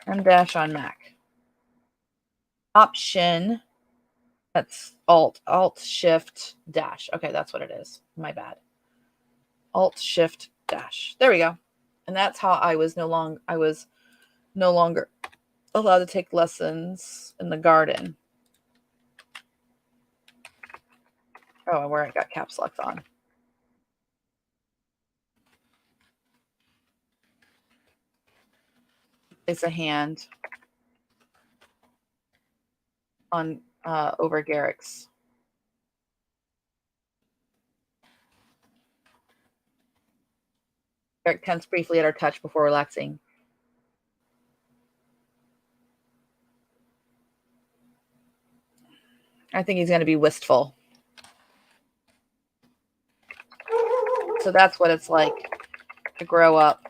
M dash on Mac. Option. That's Alt Shift dash. Okay, that's what it is. My bad. Alt Shift dash. There we go. And that's how I was no longer allowed to take lessons in the garden. Oh, where I got caps lock on. It's a hand on over Garrick's. Garrick tense briefly at our touch before relaxing. I think he's going to be wistful. So that's what it's like to grow up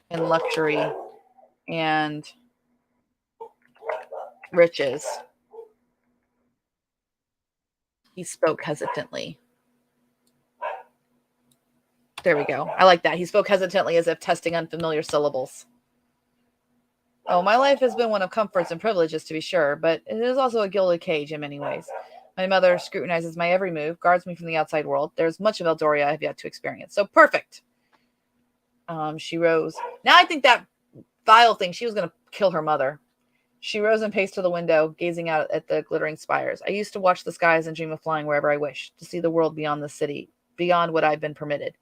in luxury and riches. He spoke hesitantly. There we go. I like that. He spoke hesitantly as if testing unfamiliar syllables. Oh, my life has been one of comforts and privileges, to be sure, but it is also a gilded cage in many ways. My mother scrutinizes my every move, guards me from the outside world. There's much of Eldoria I have yet to experience. So perfect. She rose. Now I think that vile thing, she was going to kill her mother. She rose and paced to the window, gazing out at the glittering spires. I used to watch the skies and dream of flying wherever I wished, to see the world beyond the city, beyond what I've been permitted.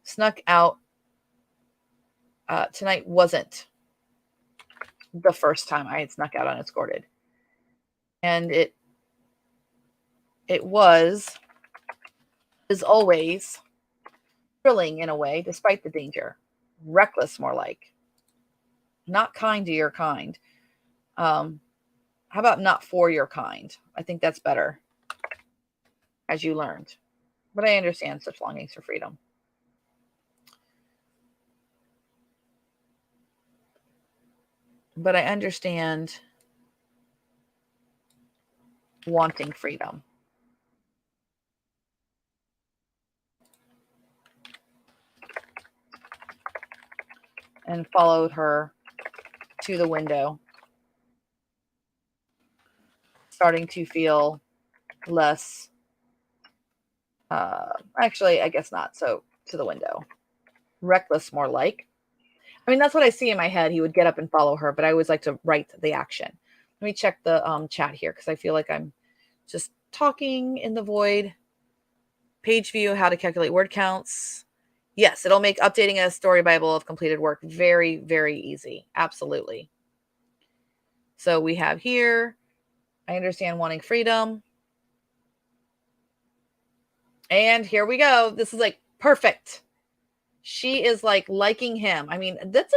Snuck out. Tonight wasn't the first time I had snuck out unescorted. And it was, as always, thrilling in a way, despite the danger. Reckless, more like. Not kind to your kind. How about not for your kind? I think that's better, as you learned. But I understand such longings for freedom. But I understand wanting freedom. And followed her to the window, starting to feel less, actually, I guess not. So to the window. Reckless, more like. I mean, that's what I see in my head. He would get up and follow her, but I always like to write the action. Let me check the chat here because I feel like I'm just talking in the void. Page view, how to calculate word counts. Yes, it'll make updating a story Bible of completed work very, very easy. Absolutely. So we have here, I understand wanting freedom. And here we go. This is like perfect. She is like liking him. I mean, that's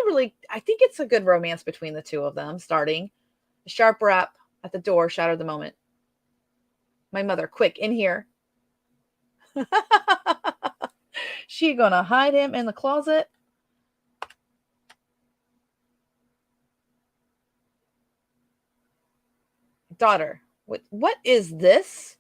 I think it's a good romance between the two of them starting. A sharp rap at the door shattered the moment. My mother, quick, in here. She gonna hide him in the closet. Daughter, what is this?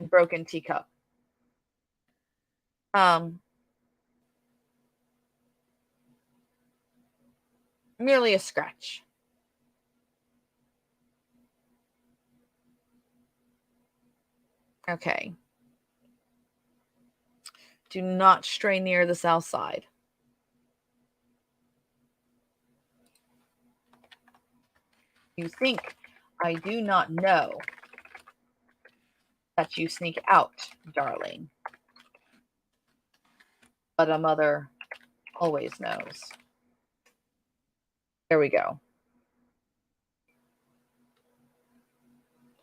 Broken teacup. Merely a scratch. Okay. Do not stray near the south side. You think I do not know that you sneak out, darling. But a mother always knows. There we go.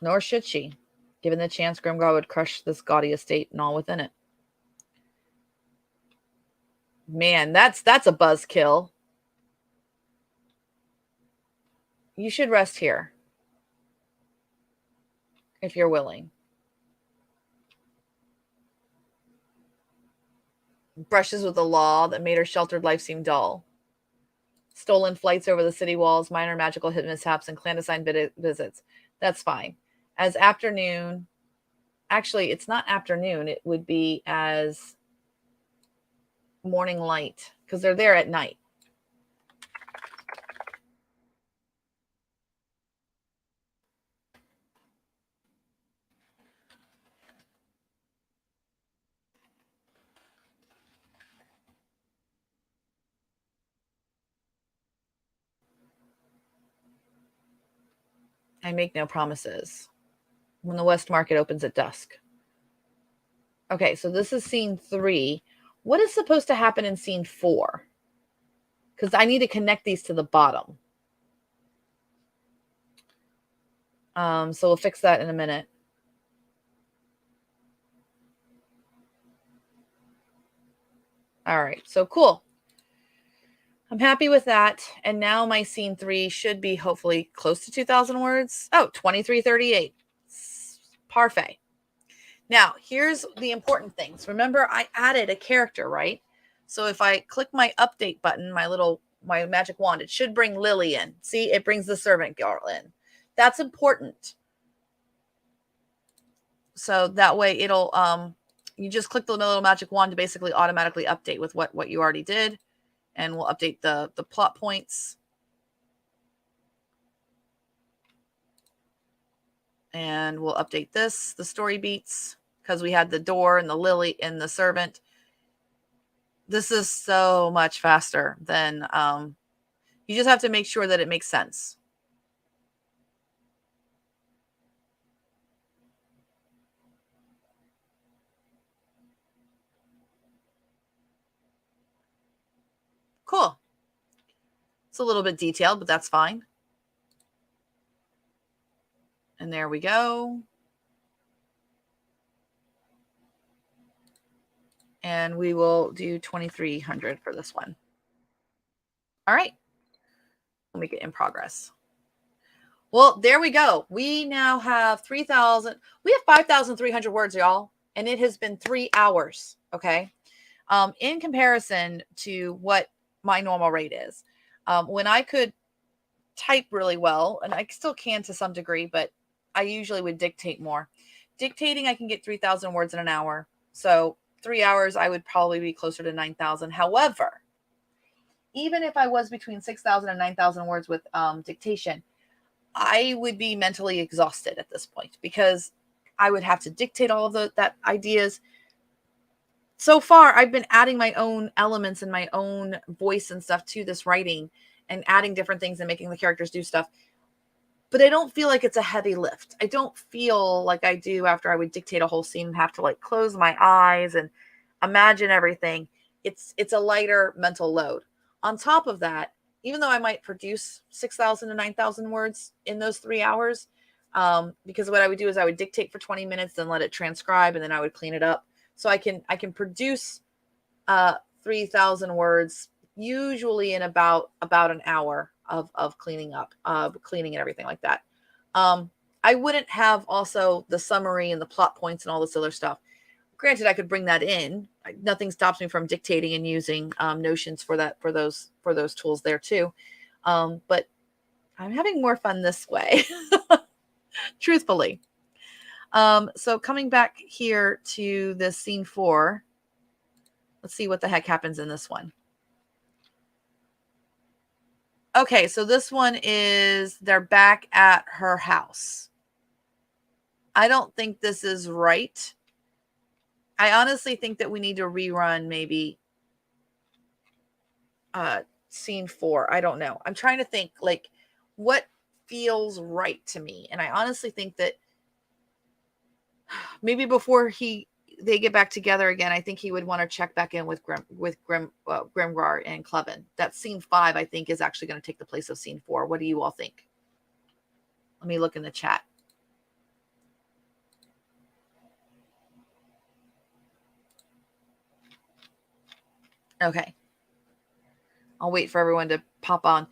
Nor should she. Given the chance, Grimgar would crush this gaudy estate and all within it. Man, that's a buzzkill. You should rest here. If you're willing. Brushes with the law that made her sheltered life seem dull. Stolen flights over the city walls, minor magical hit mishaps, and clandestine visits. That's fine. As afternoon, actually, it's not afternoon. It would be as morning light because they're there at night. I make no promises. When the West Market opens at dusk. Okay, so this is scene 3. What is supposed to happen in scene 4? Because I need to connect these to the bottom. So we'll fix that in a minute. All right, so cool. I'm happy with that. And now my scene 3 should be hopefully close to 2,000 words. Oh, 2338. Parfait. Now, here's the important things. Remember, I added a character, right? So if I click my update button, my magic wand, it should bring Lily in. See, it brings the servant girl in. That's important. So that way it'll, you just click the little magic wand to basically automatically update with what you already did. And we'll update the plot points. And we'll update the story beats, because we had the door and the Lily and the servant. This is so much faster than, you just have to make sure that it makes sense. Cool. It's a little bit detailed, but that's fine. And there we go. And we will do 2,300 for this one. All right. We'll make it in progress. Well, there we go. We now have 3,000. We have 5,300 words, y'all. And it has been 3 hours. Okay. In comparison to what my normal rate is. When I could type really well, and I still can to some degree, but I usually would dictate more. Dictating, I can get 3,000 words in an hour. So 3 hours, I would probably be closer to 9,000. However, even if I was between 6,000 and 9,000 words with dictation, I would be mentally exhausted at this point because I would have to dictate all of that ideas. So far, I've been adding my own elements and my own voice and stuff to this writing and adding different things and making the characters do stuff. But I don't feel like it's a heavy lift. I don't feel like I do after I would dictate a whole scene and have to like close my eyes and imagine everything. It's a lighter mental load. On top of that, even though I might produce 6,000 to 9,000 words in those 3 hours, because what I would do is I would dictate for 20 minutes, then let it transcribe, and then I would clean it up. So I can produce 3,000 words usually in about an hour of cleaning up, cleaning and everything like that. I wouldn't have also the summary and the plot points and all this other stuff. Granted, I could bring that in. Nothing stops me from dictating and using Notions for those tools there too. But I'm having more fun this way, truthfully. So coming back here to this scene 4, let's see what the heck happens in this one. Okay, so this one is they're back at her house. I don't think this is right. I honestly think that we need to rerun maybe scene 4. I don't know. I'm trying to think like what feels right to me. And I honestly think that maybe before they get back together again, I think he would want to check back in with Grimgar and Clevin. That scene 5, I think, is actually going to take the place of scene 4. What do you all think? Let me look in the chat. Okay. I'll wait for everyone to pop on.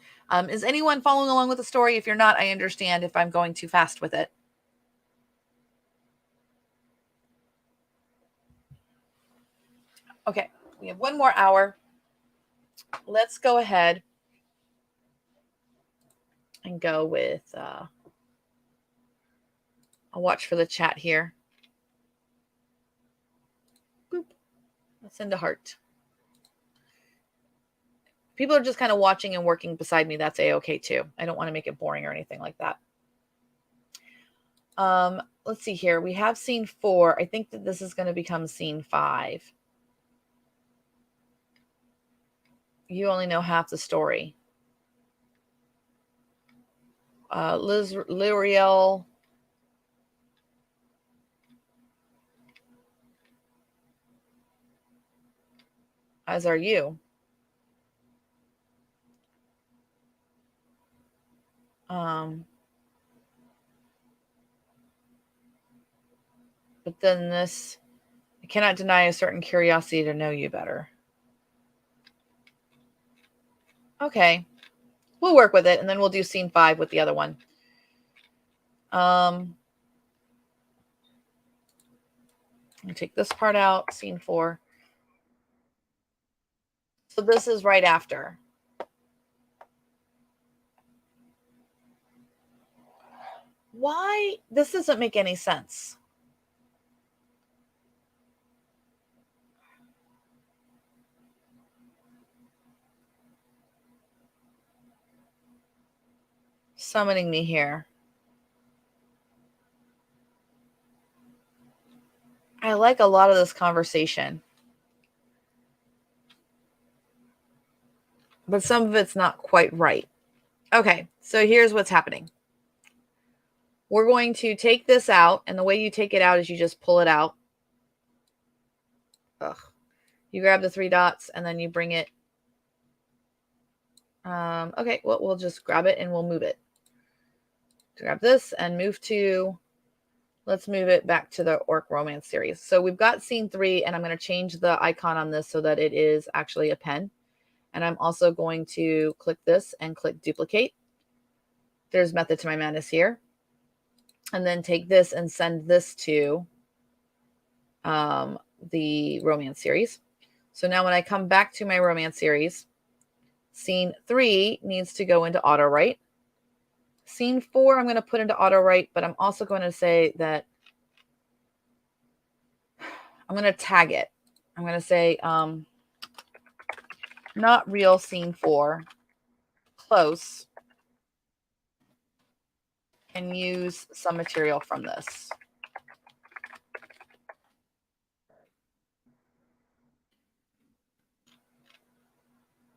Is anyone following along with the story? If you're not, I understand if I'm going too fast with it. Okay, we have 1 more hour. Let's go ahead and go with, I'll watch for the chat here. Boop. Let's send a heart. People are just kind of watching and working beside me. That's a-okay too. I don't want to make it boring or anything like that. Let's see here. We have scene 4. I think that this is going to become scene 5. You only know half the story. L'Oreal. As are you. But then this, I cannot deny a certain curiosity to know you better. Okay. We'll work with it, and then we'll do scene 5 with the other one. I'll take this part out, scene 4. So this is right after. Why? This doesn't make any sense. Summoning me here. I like a lot of this conversation, but some of it's not quite right. Okay, so here's what's happening. We're going to take this out, and the way you take it out is you just pull it out. Ugh. You grab the 3 dots, and then you bring it. Okay, well, we'll just grab it, and we'll move it. Grab this and move to, let's move it back to the Orc Romance series. So we've got scene 3, and I'm going to change the icon on this so that it is actually a pen. And I'm also going to click this and click duplicate. There's Method to My Madness here. And then take this and send this to the romance series. So now when I come back to my romance series, scene 3 needs to go into auto write. Scene 4, I'm going to put into auto write, but I'm also going to say that I'm going to tag it. I'm going to say, not real scene 4, close, and use some material from this.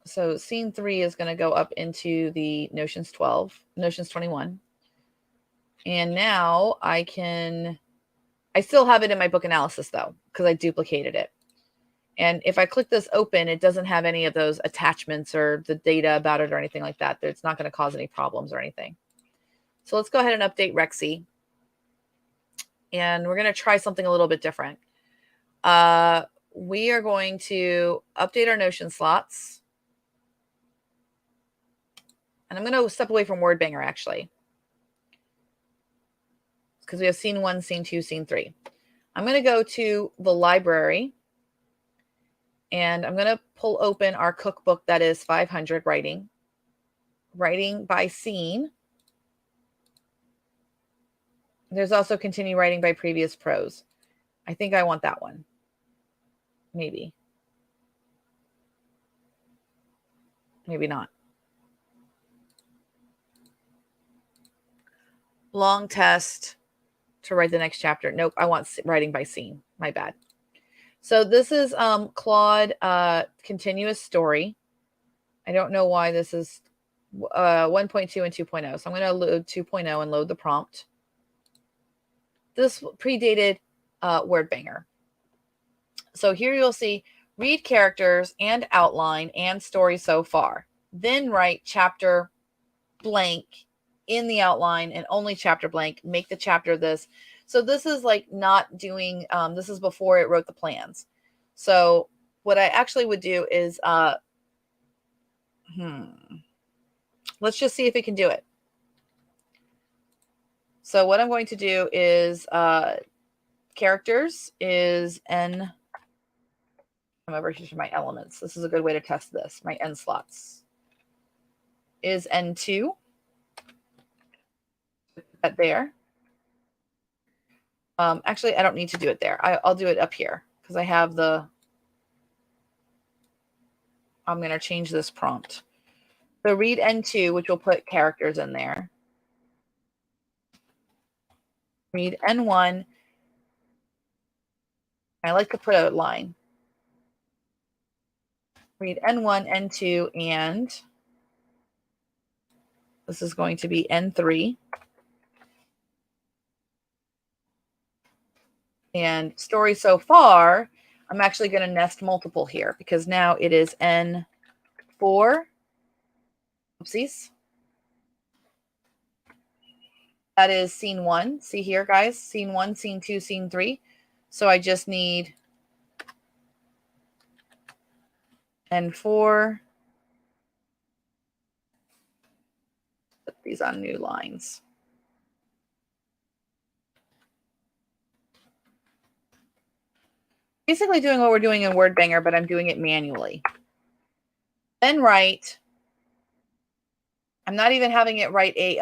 So scene 3 is going to go up into the Notions 21. And now I still have it in my book analysis though, because I duplicated it. And if I click this open, it doesn't have any of those attachments or the data about it or anything like that. It's not going to cause any problems or anything. So let's go ahead and update Rexy. And we're going to try something a little bit different. We are going to update our Notion slots. And I'm going to step away from Word Banger, actually, because we have scene 1, scene 2, scene 3. I'm going to go to the library, and I'm going to pull open our cookbook that is 500 writing by scene. There's also continue writing by previous prose. I think I want that one. Maybe. Maybe not. Long test to write the next chapter. Nope, I want writing by scene. My bad. So this is Claude continuous story. I don't know why this is 1.2 and 2.0. So I'm going to load 2.0 and load the prompt. This predated Word Banger. So here you'll see read characters and outline and story so far. Then write chapter blank in the outline and only chapter blank. Make the chapter this. So this is like not doing, this is before it wrote the plans. So what I actually would do is, let's just see if it can do it. So what I'm going to do is characters is N. I'm over here to my elements. This is a good way to test this. My N slots is N2. Put that there. Actually, I don't need to do it there. I'll do it up here because I have the. I'm going to change this prompt. So read N2, which will put characters in there. Read N1. I like to put a line. Read N1, N2, and this is going to be N3. And story so far, I'm actually going to nest multiple here because now it is N4. Oopsies. That is scene 1. See here, guys? Scene 1, scene 2, scene 3. So I just need N4. Put these on new lines. Basically doing what we're doing in WordBanger, but I'm doing it manually. Then write. I'm not even having it write a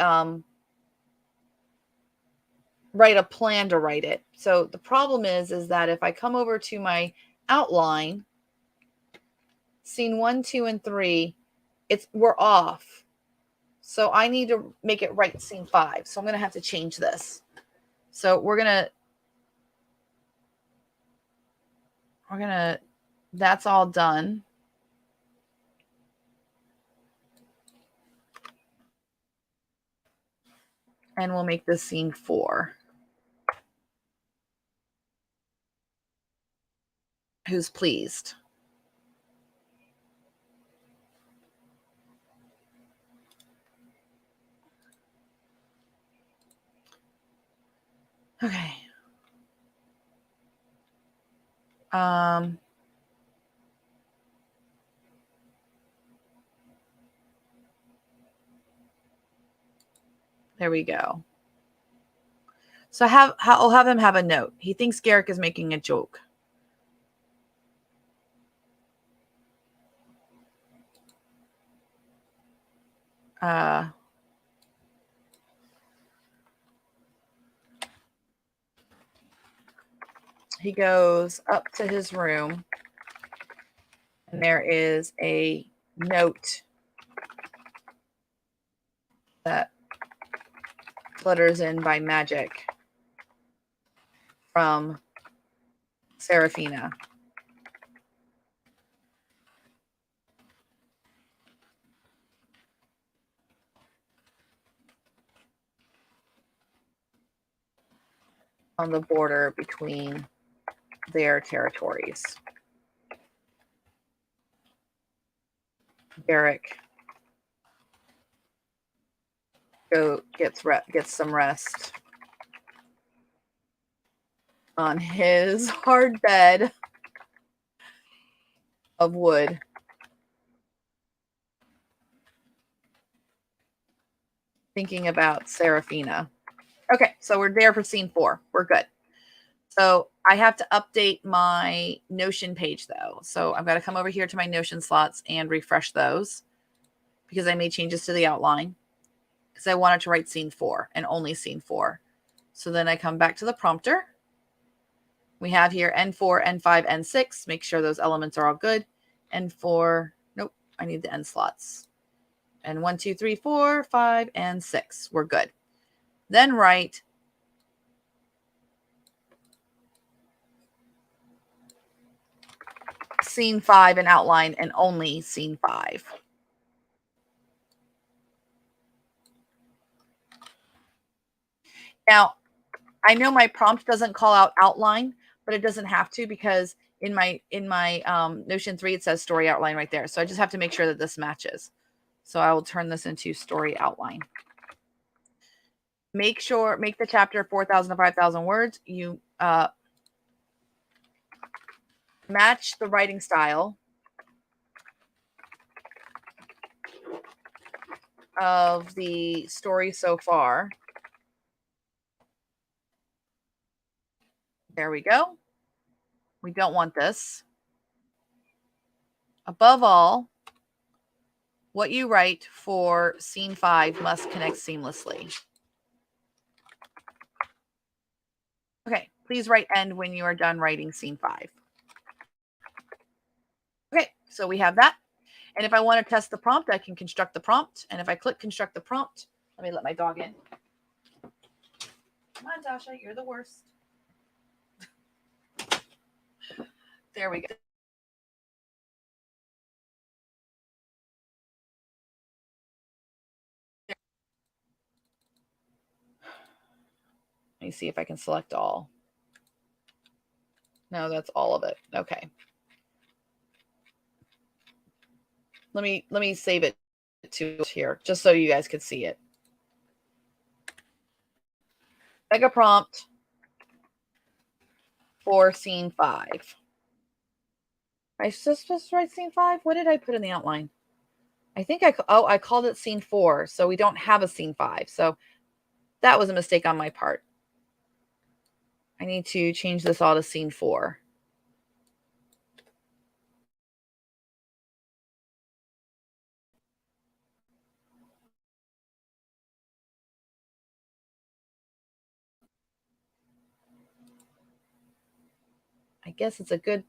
plan to write it. So the problem is that if I come over to my outline, scene 1, 2, and 3, we're off. So I need to make it write scene 5. So I'm going to have to change this. So we're going to, that's all done. And we'll make this scene 4. Who's pleased? Okay. There we go. So I'll have him have a note. He thinks Garrick is making a joke. He goes up to his room, and there is a note that flutters in by magic from Serafina. On the border between their territories. Garrick gets some rest on his hard bed of wood. Thinking about Serafina. Okay, so we're there for scene 4. We're good. So I have to update my Notion page, though. So I've got to come over here to my Notion slots and refresh those because I made changes to the outline because I wanted to write scene 4 and only scene 4. So then I come back to the prompter. We have here N4, N5, N6. Make sure those elements are all good. N4, nope, I need the N slots. And 1, 2, 3, 4, 5, and 6. We're good. Then write scene 5 and outline and only scene 5. Now, I know my prompt doesn't call out outline, but it doesn't have to because in my Notion 3, it says story outline right there. So I just have to make sure that this matches. So I will turn this into story outline. Make the chapter 4,000 to 5,000 words. You match the writing style of the story so far. There we go. We don't want this. Above all, what you write for scene 5 must connect seamlessly. Okay, please write end when you are done writing scene 5. Okay, so we have that. And if I want to test the prompt, I can construct the prompt. And if I click construct the prompt, let me let my dog in. Come on, Dasha, you're the worst. There we go. Let me see if I can select all. No, that's all of it. Okay. Let me save it to here just so you guys could see it. Mega prompt for scene 5. I just write scene 5. What did I put in the outline? I think I called it scene 4, so we don't have a scene 5. So that was a mistake on my part. I need to change this all to scene 4. I guess it's a good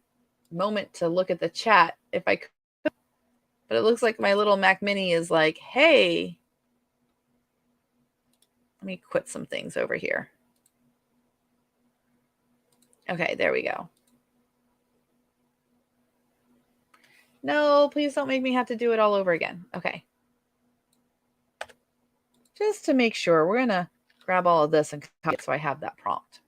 moment to look at the chat if I could. But it looks like my little Mac Mini is like, hey, let me quit some things over here. Okay, there we go. No, please don't make me have to do it all over again. Okay. Just to make sure, we're going to grab all of this and copy it so I have that prompt.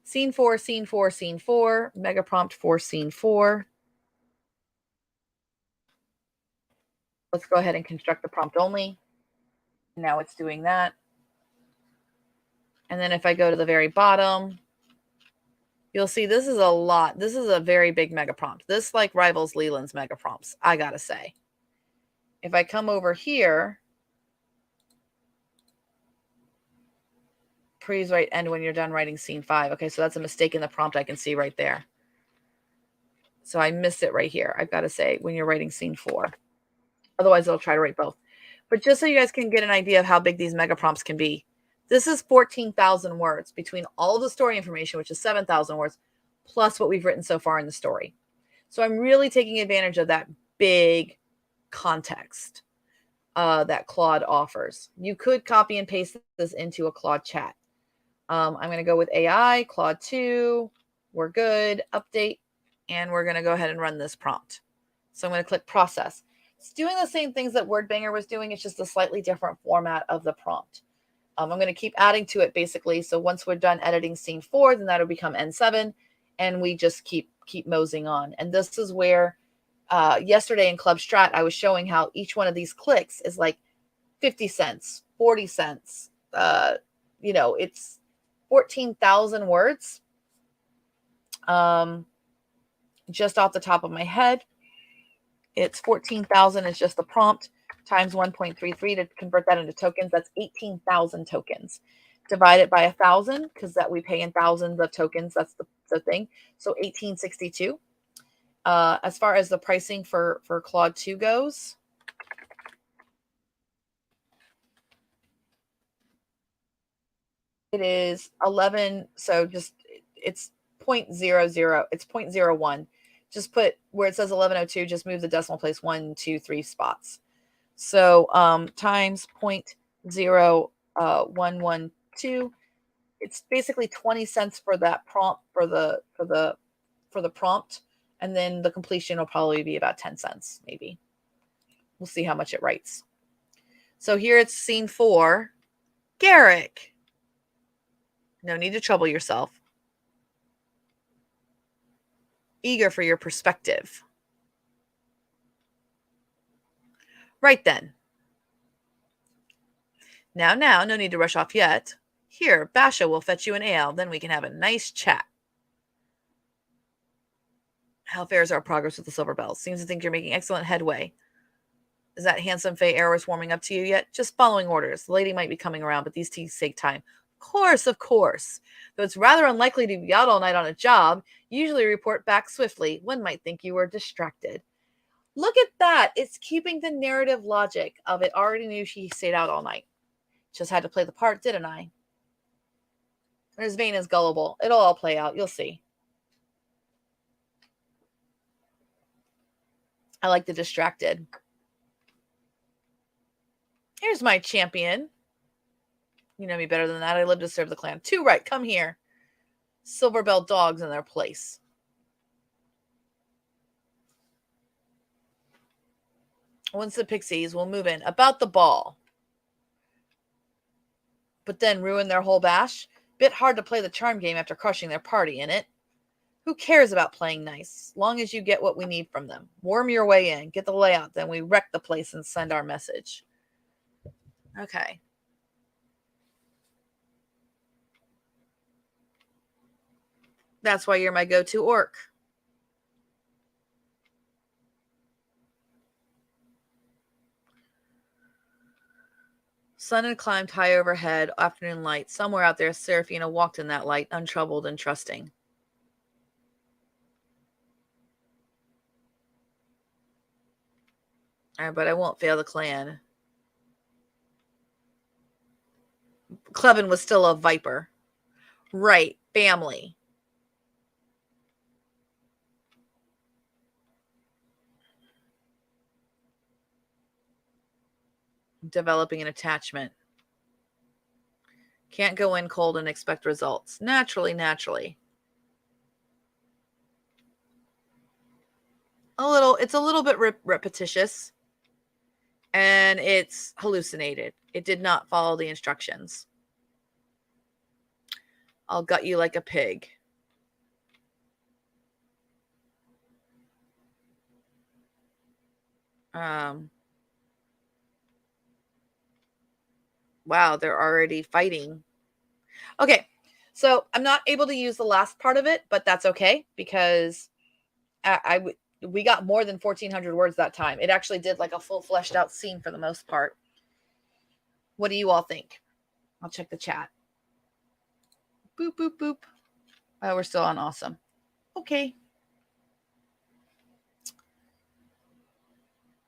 Scene 4, scene 4, scene 4, mega prompt for scene 4. Let's go ahead and construct the prompt only. Now it's doing that. And then if I go to the very bottom, you'll see this is a lot. This is a very big mega prompt. This like rivals Leland's mega prompts, I gotta say. If I come over here, please write end when you're done writing scene 5. Okay, so that's a mistake in the prompt I can see right there. So I missed it right here. I've got to say when you're writing scene 4. Otherwise, I'll try to write both. But just so you guys can get an idea of how big these mega prompts can be, this is 14,000 words between all of the story information, which is 7,000 words, plus what we've written so far in the story. So I'm really taking advantage of that big context that Claude offers. You could copy and paste this into a Claude chat. I'm going to go with AI, Claude 2. We're good. Update. And we're going to go ahead and run this prompt. So I'm going to click process. It's doing the same things that WordBanger was doing. It's just a slightly different format of the prompt. I'm going to keep adding to it basically. So once we're done editing scene 4, then that'll become N7. And we just keep moseying on. And this is where yesterday in Club Strat, I was showing how each one of these clicks is like 50 cents, 40 cents. It's 14,000 words. Just off the top of my head, it's 14,000 is just the prompt times 1.33 to convert that into tokens. That's 18,000 tokens. Divide it by 1,000 because that we pay in thousands of tokens. That's the thing. So 1862. As far as the pricing for Claude 2 goes, it is 11. So just it's 0.00. It's 0.01. Just put where it says 1102. Just move the decimal place 1, 2, 3 spots. So times 0.0112. It's basically 20 cents for that prompt for the prompt, and then the completion will probably be about 10 cents maybe. We'll see how much it writes. So here it's scene 4. Garrick. No need to trouble yourself. Eager for your perspective. Right then. Now, no need to rush off yet. Here, Basha will fetch you an ale, then we can have a nice chat. How fares our progress with the silver bells? Seems to think you're making excellent headway. Is that handsome Fey Eris warming up to you yet? Just following orders. The lady might be coming around, but these teas take time. Of course. Though it's rather unlikely to be out all night on a job, usually report back swiftly. One might think you were distracted. Look at that. It's keeping the narrative logic of it. Already knew she stayed out all night. Just had to play the part, didn't I? His vein is gullible. It'll all play out. You'll see. I like the distracted. Here's my champion. You know me better than that. I live to serve the clan. 2 right. Come here. Silverbell dogs in their place. Once the pixies will move in about the ball, but then ruin their whole bash. Bit hard to play the charm game after crushing their party in it. Who cares about playing nice? Long as you get what we need from them. Worm your way in. Get the layout. Then we wreck the place and send our message. Okay. That's why you're my go-to orc. Sun had climbed high overhead, afternoon light. Somewhere out there, Seraphina walked in that light, untroubled and trusting. All right, but I won't fail the clan. Clevin was still a viper. Right, family. Developing an attachment. Can't go in cold and expect results. Naturally. It's a little bit repetitious. And it's hallucinated. It did not follow the instructions. I'll gut you like a pig. Wow, they're already fighting. Okay, so I'm not able to use the last part of it, but that's okay because we got more than 1,400 words that time. It actually did like a full fleshed out scene for the most part. What do you all think? I'll check the chat. Boop, boop, boop. Oh, we're still on awesome. Okay.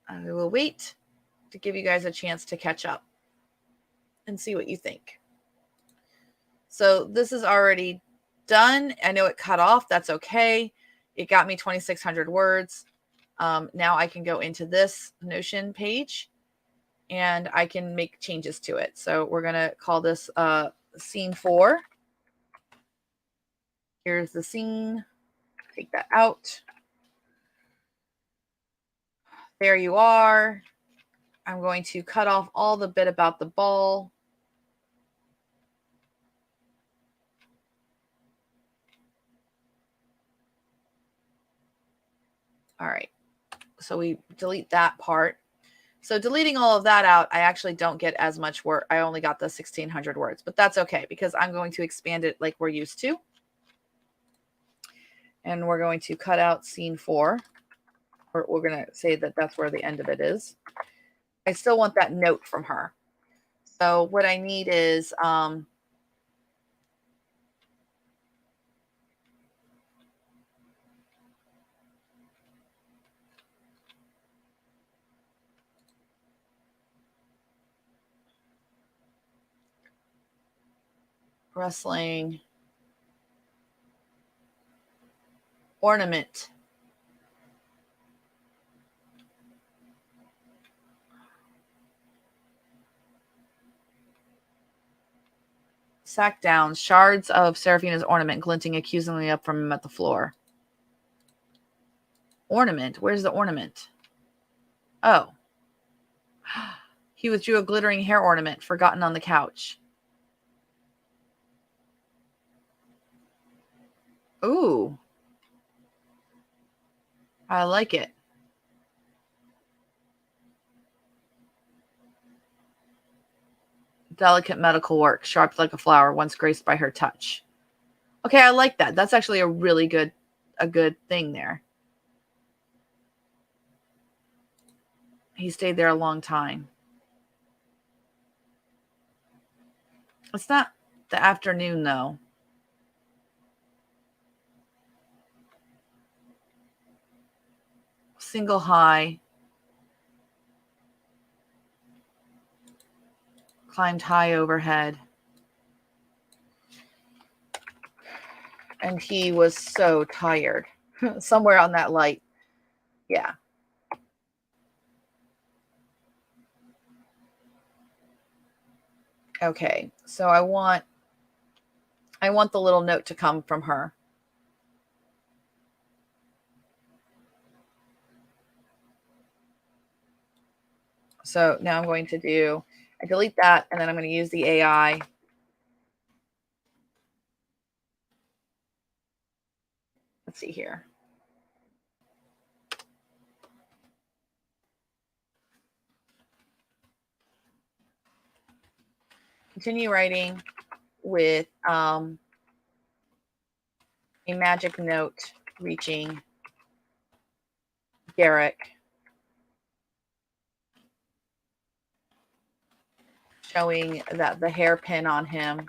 I will wait to give you guys a chance to catch up and see what you think. So this is already done. I know it cut off. That's okay. It got me 2,600 words. Now I can go into this Notion page and I can make changes to it. So we're going to call this scene 4. Here's the scene. Take that out. There you are. I'm going to cut off all the bit about the ball. All right. So we delete that part. So deleting all of that out, I actually don't get as much work. I only got the 1,600 words, but that's okay because I'm going to expand it like we're used to. And we're going to cut out scene 4. Or we're going to say that that's where the end of it is. I still want that note from her. So what I need is wrestling ornament. Sack down. Shards of Seraphina's ornament glinting accusingly up from him at the floor. Ornament? Where's the ornament? Oh. He withdrew a glittering hair ornament forgotten on the couch. Ooh. I like it. Delicate medical work, sharp like a flower, once graced by her touch. Okay, I like that. That's actually a really good thing there. He stayed there a long time. It's not the afternoon, though. Single high. Climbed high overhead. And he was so tired. Somewhere on that light. Yeah. Okay, so I want the little note to come from her. So now I'm going to I delete that, and then I'm going to use the AI. Let's see here. Continue writing with a magic note reaching Garrick, showing that the hairpin on him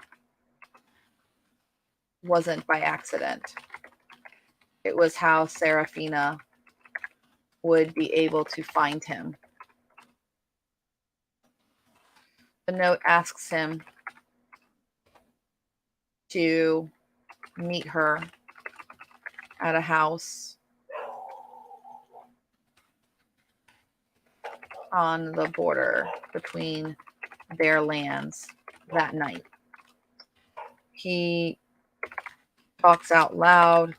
wasn't by accident. It was how Serafina would be able to find him. The note asks him to meet her at a house on the border between their lands that night. He talks out loud,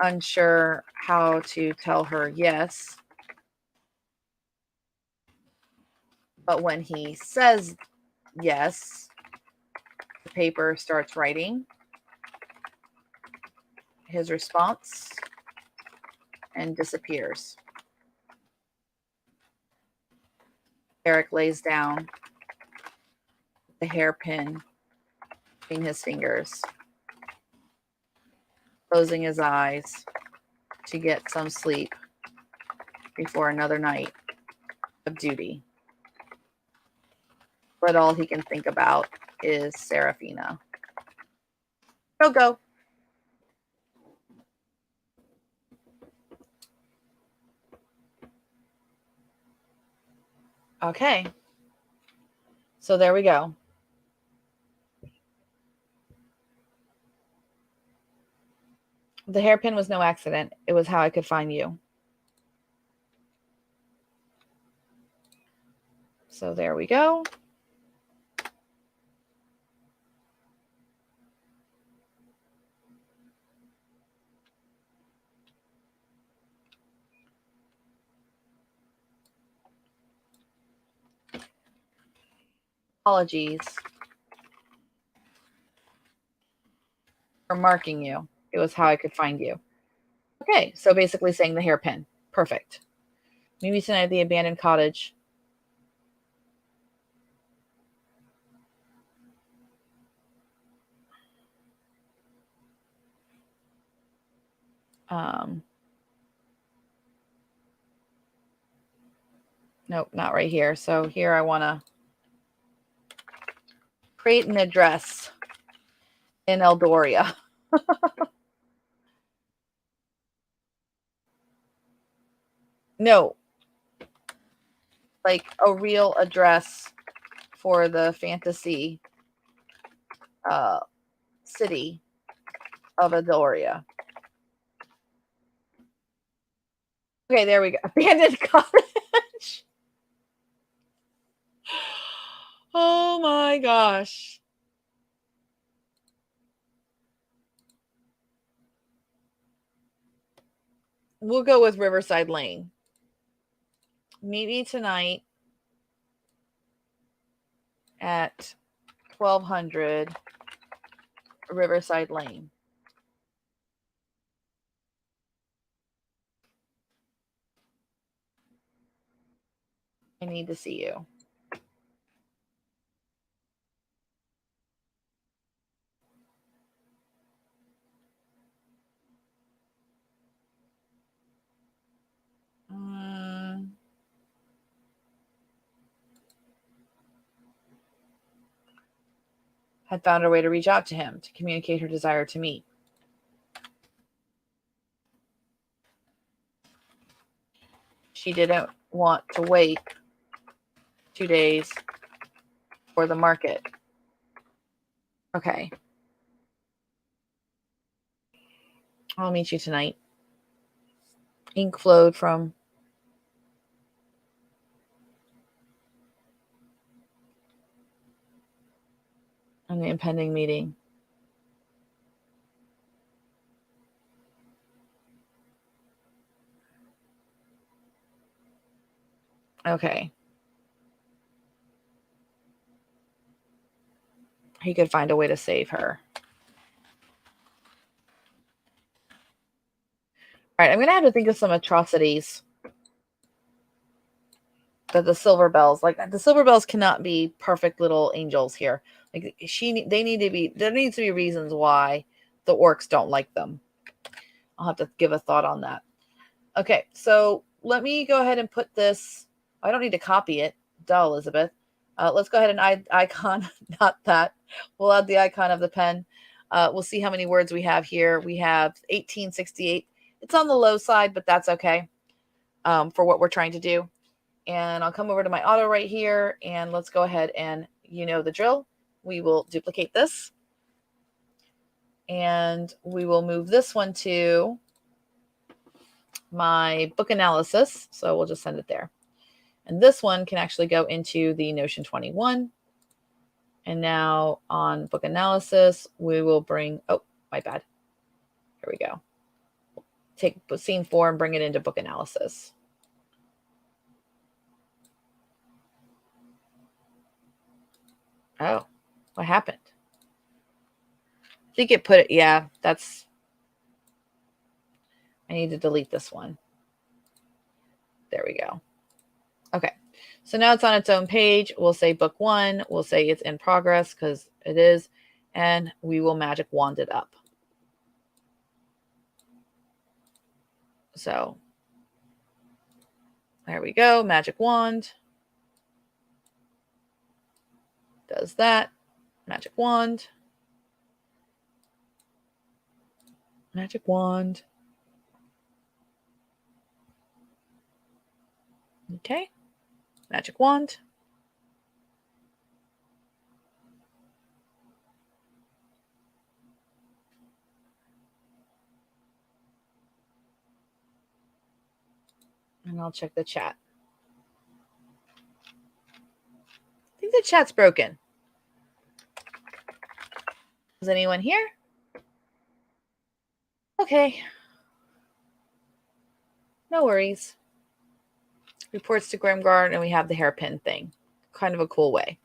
unsure how to tell her yes. But when he says yes, the paper starts writing his response and disappears. Eric lays down the hairpin between his fingers, closing his eyes to get some sleep before another night of duty. But all he can think about is Serafina. Go. Okay. So there we go. The hairpin was no accident. It was how I could find you. So there we go. Apologies for marking you. It was how I could find you. Okay, so basically saying the hairpin. Perfect. Meet me tonight at the abandoned cottage. Nope, not right here. So here I want to create an address in Eldoria. No, like a real address for the fantasy city of Eldoria. Okay, there we go. Abandoned cottage. Oh my gosh. We'll go with Riverside Lane. Meet me tonight at 1200 Riverside Lane. I need to see you. had found a way to reach out to him to communicate her desire to meet. She didn't want to wait 2 days for the market. Okay. I'll meet you tonight. Ink flowed from the impending meeting. Okay. He could find a way to save her. All right, I'm going to have to think of some atrocities that the silver bells, like the silver bells cannot be perfect little angels here. Like there needs to be reasons why the orcs don't like them. I'll have to give a thought on that. Okay, so let me go ahead and put this. I don't need to copy it. Duh, Elizabeth. Let's go ahead and add icon, not that. We'll add the icon of the pen. We'll see how many words we have here. We have 1868. It's on the low side, but that's okay for what we're trying to do. And I'll come over to my auto right here, and let's go ahead and you know the drill. We will duplicate this, and we will move this one to my book analysis. So we'll just send it there. And this one can actually go into the Notion 21. And now on book analysis, we will bring, oh, my bad. Here we go. Take scene 4 and bring it into book analysis. Oh, what happened? I think it put it, yeah, that's, I need to delete this one. There we go. Okay, so now it's on its own page. We'll say book 1. We'll say it's in progress because it is. And we will magic wand it up. So there we go. Magic wand. Does that. Magic wand. Magic wand. Okay. Magic wand. And I'll check the chat. I think the chat's broken. Is anyone here? Okay. No worries. Reports to Grimgar, and we have the hairpin thing. Kind of a cool way.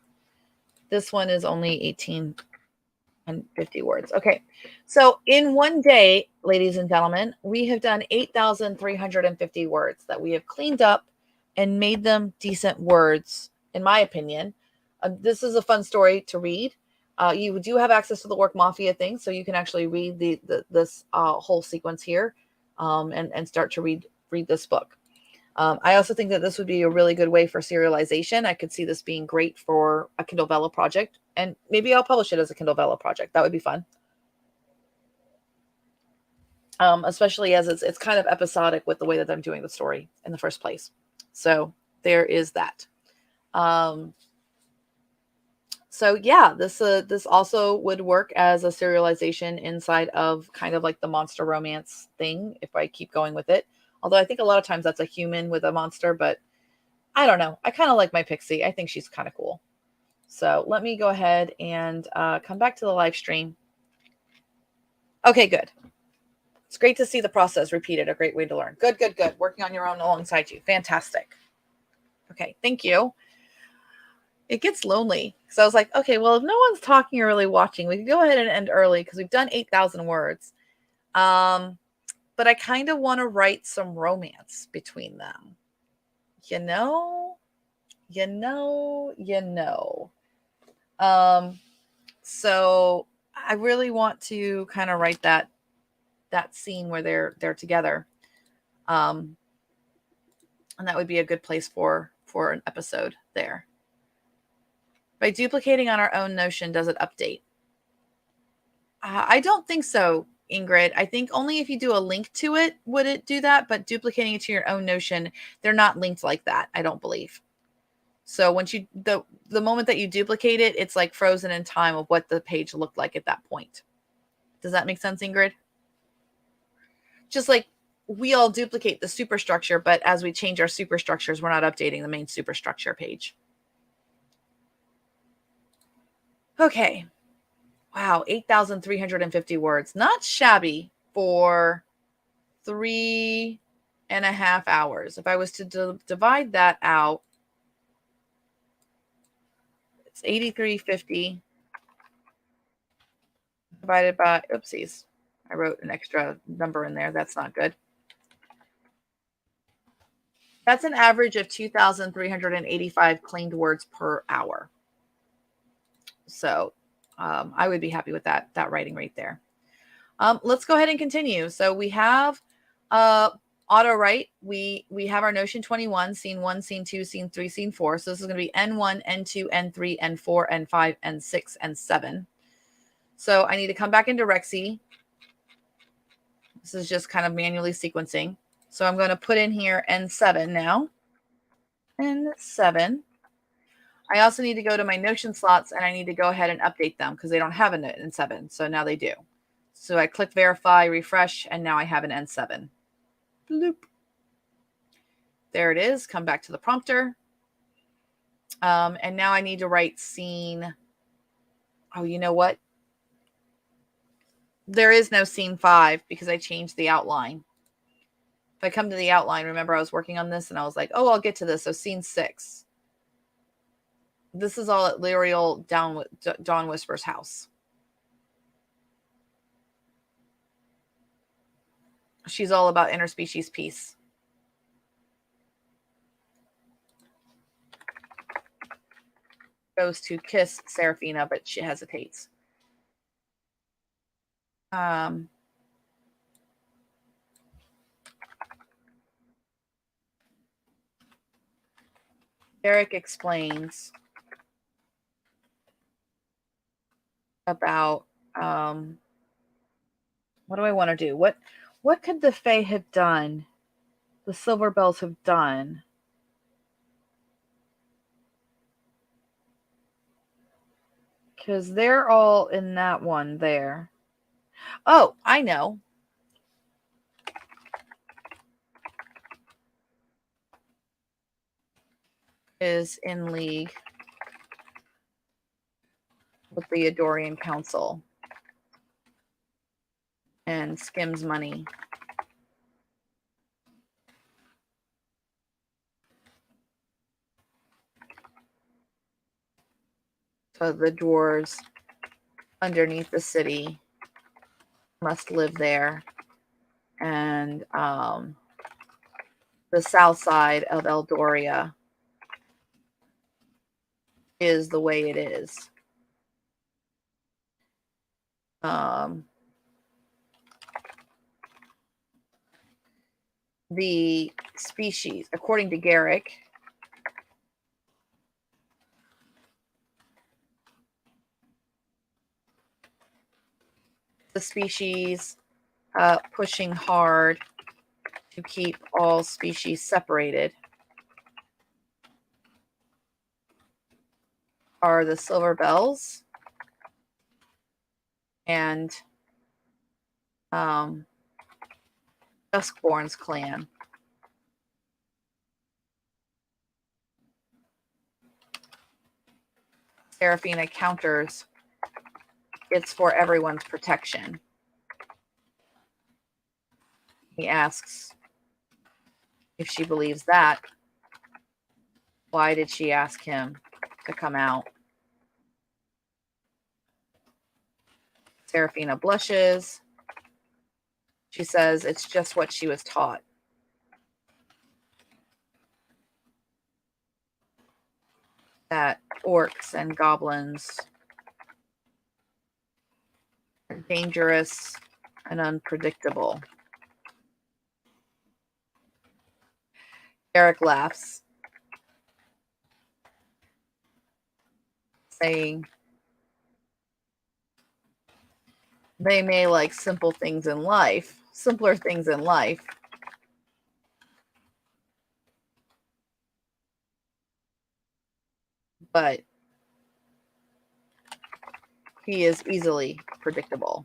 This one is only 1850 words. Okay. So in one day, ladies and gentlemen, we have done 8,350 words that we have cleaned up and made them decent words, in my opinion. This is a fun story to read. You do have access to the Work Mafia thing, so you can actually read this whole sequence here and start to read this book. I also think that this would be a really good way for serialization. I could see this being great for a Kindle Vella project, and maybe I'll publish it as a Kindle Vella project. That would be fun. Especially as it's kind of episodic with the way that I'm doing the story in the first place. So there is that. So yeah, this also would work as a serialization inside of kind of like the monster romance thing, if I keep going with it. Although I think a lot of times that's a human with a monster, but I don't know. I kind of like my pixie. I think she's kind of cool. So let me go ahead and come back to the live stream. Okay, good. It's great to see the process repeated. A great way to learn. Good, good, good. Working on your own alongside you. Fantastic. Okay, thank you. It gets lonely. So I was like, okay, well, if no one's talking or really watching, we can go ahead and end early because we've done 8,000 words. But I kind of want to write some romance between them. You know. So I really want to kind of write that scene where they're together. And that would be a good place for an episode there. By duplicating on our own Notion, does it update? I don't think so, Ingrid. I think only if you do a link to it would it do that, but duplicating it to your own Notion, they're not linked like that, I don't believe. So once you the moment that you duplicate it, it's like frozen in time of what the page looked like at that point. Does that make sense, Ingrid? Just like we all duplicate the superstructure, but as we change our superstructures, we're not updating the main superstructure page. Okay. Wow, 8,350 words. Not shabby for 3.5 hours. If I was to divide that out, it's 8,350 divided by, oopsies, I wrote an extra number in there. That's not good. That's an average of 2,385 claimed words per hour. So I would be happy with that writing rate there. Let's go ahead and continue. So we have auto write. We have our Notion 21, scene 1, scene 2, scene 3, scene 4. So this is going to be N1, N2, N3, N4, N5, N6, and 7. So I need to come back into Rexy. This is just kind of manually sequencing. So I'm going to put in here N7 now. N7. I also need to go to my Notion slots and I need to go ahead and update them because they don't have an N7. So now they do. So I click verify, refresh, and now I have an N7. Bloop. There it is. Come back to the prompter. And now I need to write scene. Oh, you know what? There is no scene 5 because I changed the outline. If I come to the outline, remember I was working on this and I was like, oh, I'll get to this. So scene 6. This is all at L'Oreal Dawn Whisper's house. She's all about interspecies peace. Goes to kiss Serafina, but she hesitates. Eric explains about what do I want to do? What could the Fae have done? The Silver Bells have done. Because they're all in that one there. Oh, I know. Is in league with the Adorian Council and skims money. So the dwarves underneath the city must live there. And the south side of Eldoria is the way it is. The species, according to Garrick, the species pushing hard to keep all species separated are the Silver Bells and Duskborn's clan. Serafina counters it's for everyone's protection. He asks if she believes that. Why did she ask him to come out? Serafina blushes. She says it's just what she was taught. That orcs and goblins are dangerous and unpredictable. Eric laughs, saying They may like simple things in life, simpler things in life. But he is easily predictable.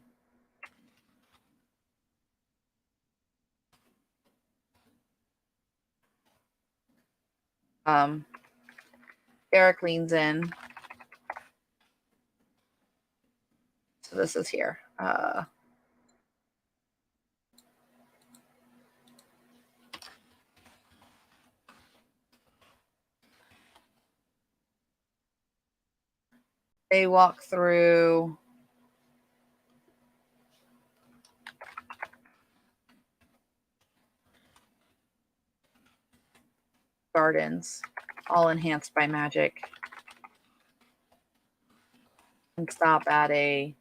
Eric leans in. So this is here. They walk through gardens, all enhanced by magic, and stop at a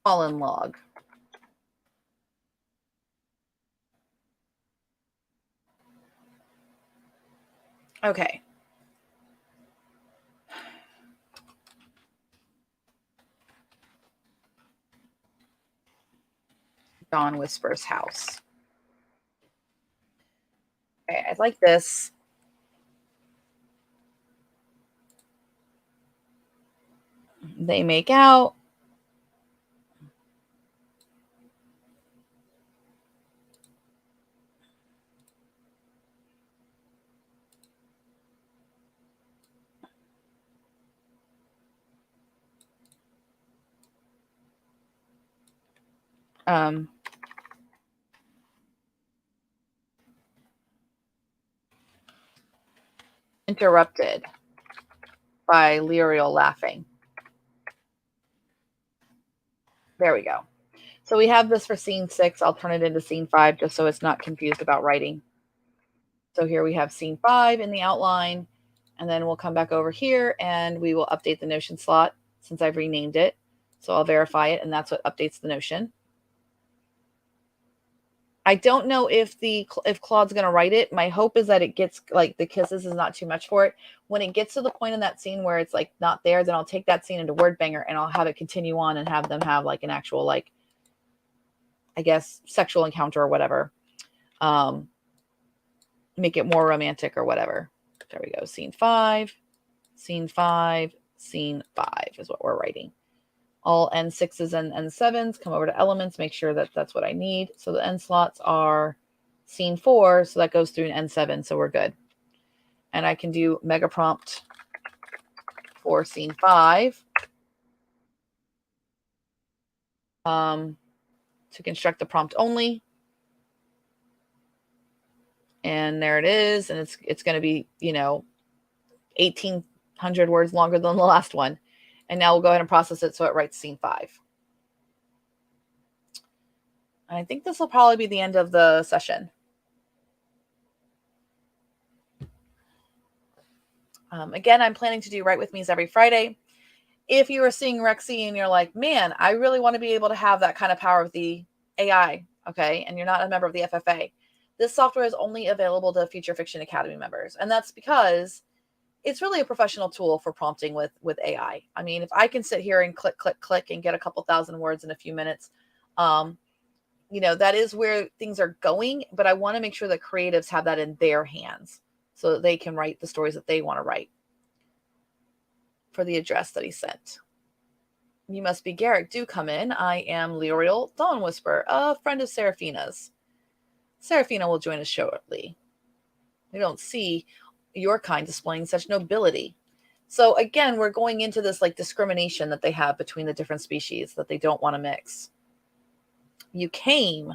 fallen log. Okay. Dawn Whisper's house. Okay, I like this. They make out. Interrupted by Lyriel laughing. There we go. So we have this for scene 6. I'll turn it into scene 5 just so it's not confused about writing. So here we have scene 5 in the outline, and then we'll come back over here and we will update the Notion slot since I've renamed it. So I'll verify it, and that's what updates the Notion. I don't know if Claude's going to write it. My hope is that it gets, like, the kisses is not too much for it. When it gets to the point in that scene where it's like not there, then I'll take that scene into Wordbanger and I'll have it continue on and have them have like an actual, like, I guess, sexual encounter or whatever. Make it more romantic or whatever. There we go. Scene 5, scene 5, scene 5 is what we're writing. All N6s and N7s come over to elements, make sure that that's what I need. So the N slots are scene 4, so that goes through an N7, so we're good. And I can do mega prompt for scene 5 to construct the prompt only. And there it is, and it's going to be, 1,800 words longer than the last one. And now we'll go ahead and process it so it writes scene 5. And I think this will probably be the end of the session. Again, I'm planning to do Write With Me's every Friday. If you are seeing Rexy and you're like, man, I really want to be able to have that kind of power with the AI, okay, and you're not a member of the FFA, this software is only available to Future Fiction Academy members. And that's because it's really a professional tool for prompting with AI. I mean, if I can sit here and click, click, click and get a couple thousand words in a few minutes, that is where things are going. But I want to make sure that creatives have that in their hands so that they can write the stories that they want to write for the address that he sent. You must be Garrick. Do come in. I am Lyriel Dawn Whisper, a friend of Seraphina's. Seraphina will join us shortly. We don't see your kind displaying such nobility. So again, we're going into this like discrimination that they have between the different species that they don't want to mix. You came.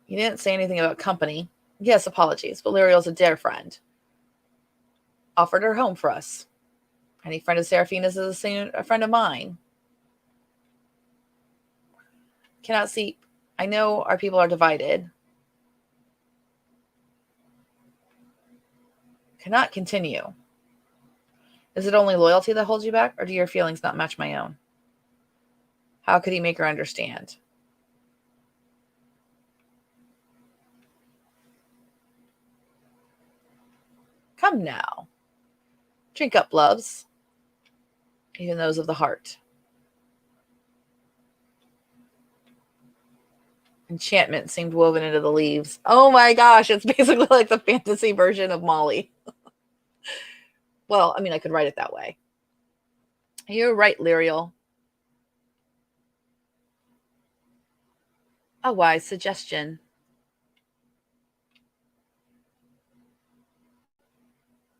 You didn't say anything about company. Yes, apologies, but Lyriel's a dear friend. Offered her home for us. Any friend of Seraphina's is a friend of mine. Cannot see. I know our people are divided. Cannot continue. Is it only loyalty that holds you back, or do your feelings not match my own? How could he make her understand? Come now. Drink up, loves. Even those of the heart. Enchantment seemed woven into the leaves. Oh my gosh, it's basically like the fantasy version of Molly. Well, I mean, I could write it that way. You're right, Lyriel. A wise suggestion.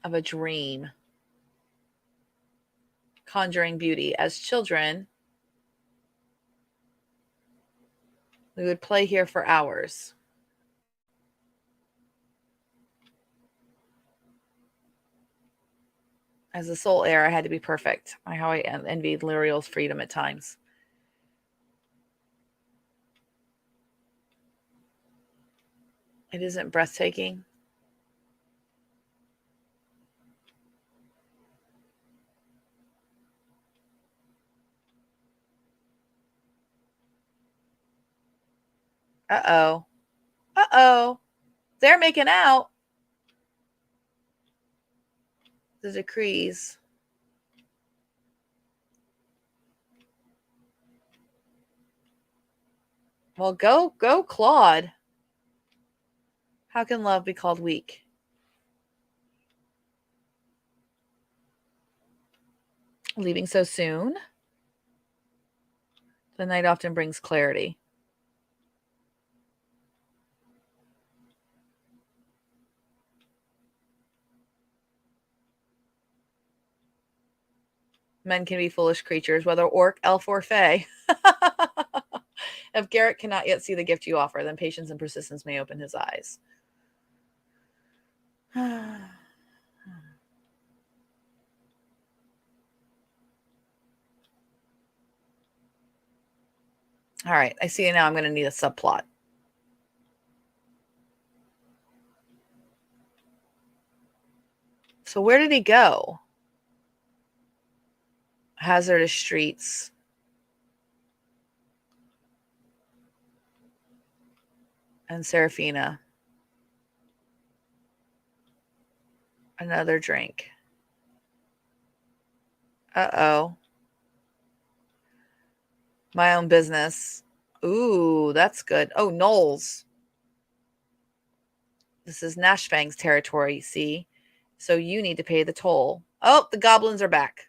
Of a dream. Conjuring beauty. As children, we would play here for hours. As the sole heir, I had to be perfect. How I envied Lyriel's freedom at times. It isn't breathtaking. Uh-oh. Uh-oh. They're making out. The decrees. Well, go, Claude. How can love be called weak? Leaving so soon? The night often brings clarity. Men can be foolish creatures, whether orc, elf, or fae. If Garrett cannot yet see the gift you offer, then patience and persistence may open his eyes. All right, I see now I'm going to need a subplot. So where did he go? Hazardous streets. And Seraphina. Another drink. Uh-oh. My own business. Ooh, that's good. Oh, Knowles. This is Nashfang's territory, see? So you need to pay the toll. Oh, the goblins are back.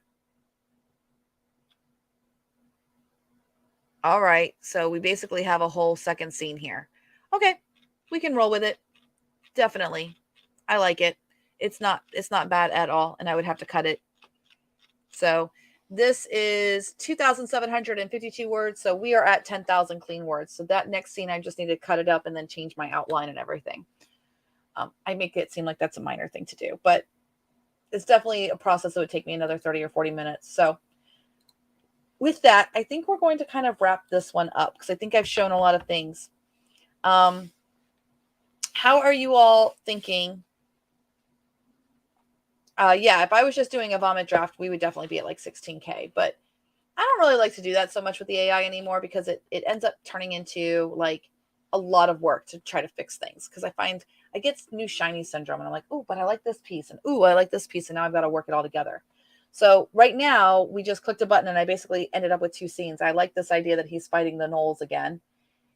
All right. So we basically have a whole second scene here. Okay. We can roll with it. Definitely. I like it. It's not bad at all. And I would have to cut it. So this is 2,752 words. So we are at 10,000 clean words. So that next scene, I just need to cut it up and then change my outline and everything. I make it seem like that's a minor thing to do, but it's definitely a process that would take me another 30 or 40 minutes. So with that, I think we're going to kind of wrap this one up because I think I've shown a lot of things. How are you all thinking? Yeah, if I was just doing a vomit draft, we would definitely be at like 16K, but I don't really like to do that so much with the AI anymore because it ends up turning into like a lot of work to try to fix things. Because I find I get new shiny syndrome and I'm like, oh, but I like this piece and oh, I like this piece. And now I've got to work it all together. So right now we just clicked a button and I basically ended up with two scenes. I like this idea that he's fighting the Knowles again.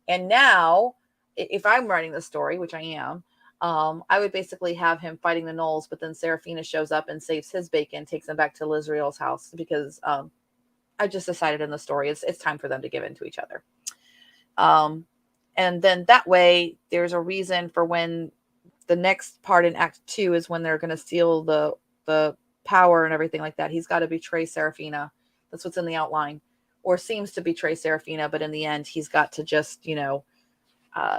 And now if I'm writing the story, which I am, I would basically have him fighting the Knowles, but then Seraphina shows up and saves his bacon, takes him back to Lizriel's house because I just decided in the story it's time for them to give in to each other. And then that way there's a reason for when the next part in Act 2 is when they're going to steal the power and everything like that. He's got to betray Seraphina. That's what's in the outline, or seems to betray Seraphina. But in the end, he's got to just,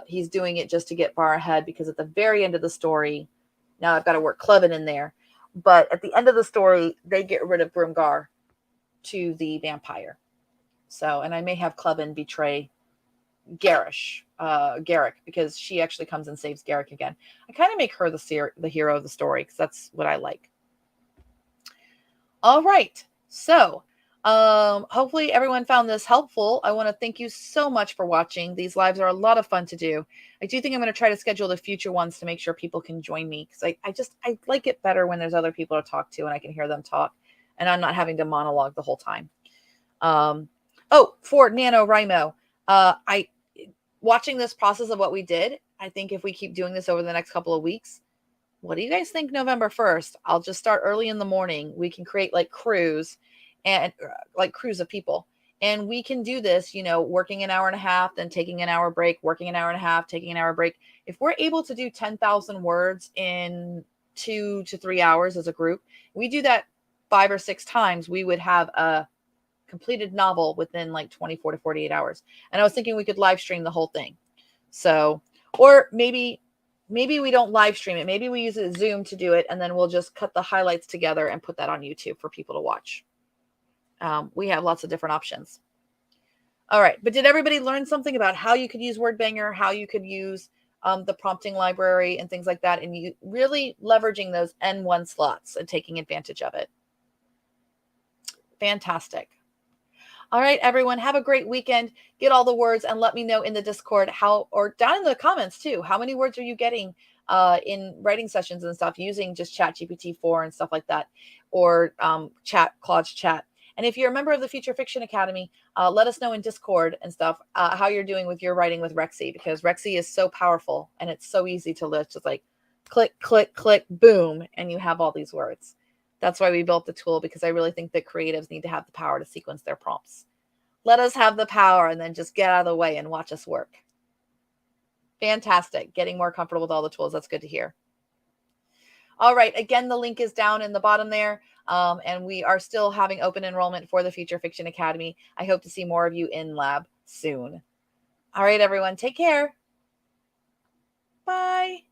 he's doing it just to get far ahead because at the very end of the story, now I've got to work Clevin in there. But at the end of the story, they get rid of Grimgar to the vampire. So, and I may have Clevin betray Garrick because she actually comes and saves Garrick again. I kind of make her the hero of the story because that's what I like. All right. So Hopefully everyone found this helpful. I want to thank you so much for watching. These lives are a lot of fun to do. I do think I'm going to try to schedule the future ones to make sure people can join me, because I like it better when there's other people to talk to and I can hear them talk and I'm not having to monologue the whole time. For NaNoWriMo, I watching this process of what we did, I think if we keep doing this over the next couple of weeks, what do you guys think November 1st? I'll just start early in the morning. We can create like crews and like crews of people. And we can do this, working an hour and a half, then taking an hour break, working an hour and a half, taking an hour break. If we're able to do 10,000 words in 2 to 3 hours as a group, we do that 5 or 6 times, we would have a completed novel within like 24 to 48 hours. And I was thinking we could live stream the whole thing. So, or maybe we don't live stream it. Maybe we use a Zoom to do it, and then we'll just cut the highlights together and put that on YouTube for people to watch. We have lots of different options. All right. But did everybody learn something about how you could use WordBanger, how you could use the prompting library and things like that, and you really leveraging those N1 slots and taking advantage of it? Fantastic. All right, everyone, have a great weekend. Get all the words and let me know in the Discord or down in the comments too. How many words are you getting in writing sessions and stuff using just ChatGPT-4 and stuff like that, or Claude's chat? And if you're a member of the Future Fiction Academy, let us know in Discord and stuff how you're doing with your writing with Rexy, because Rexy is so powerful and it's so easy to list. Just like click, click, click, boom, and you have all these words. That's why we built the tool, because I really think that creatives need to have the power to sequence their prompts. Let us have the power and then just get out of the way and watch us work. Fantastic. Getting more comfortable with all the tools. That's good to hear. All right. Again, the link is down in the bottom there. And we are still having open enrollment for the Future Fiction Academy. I hope to see more of you in lab soon. All right, everyone. Take care. Bye.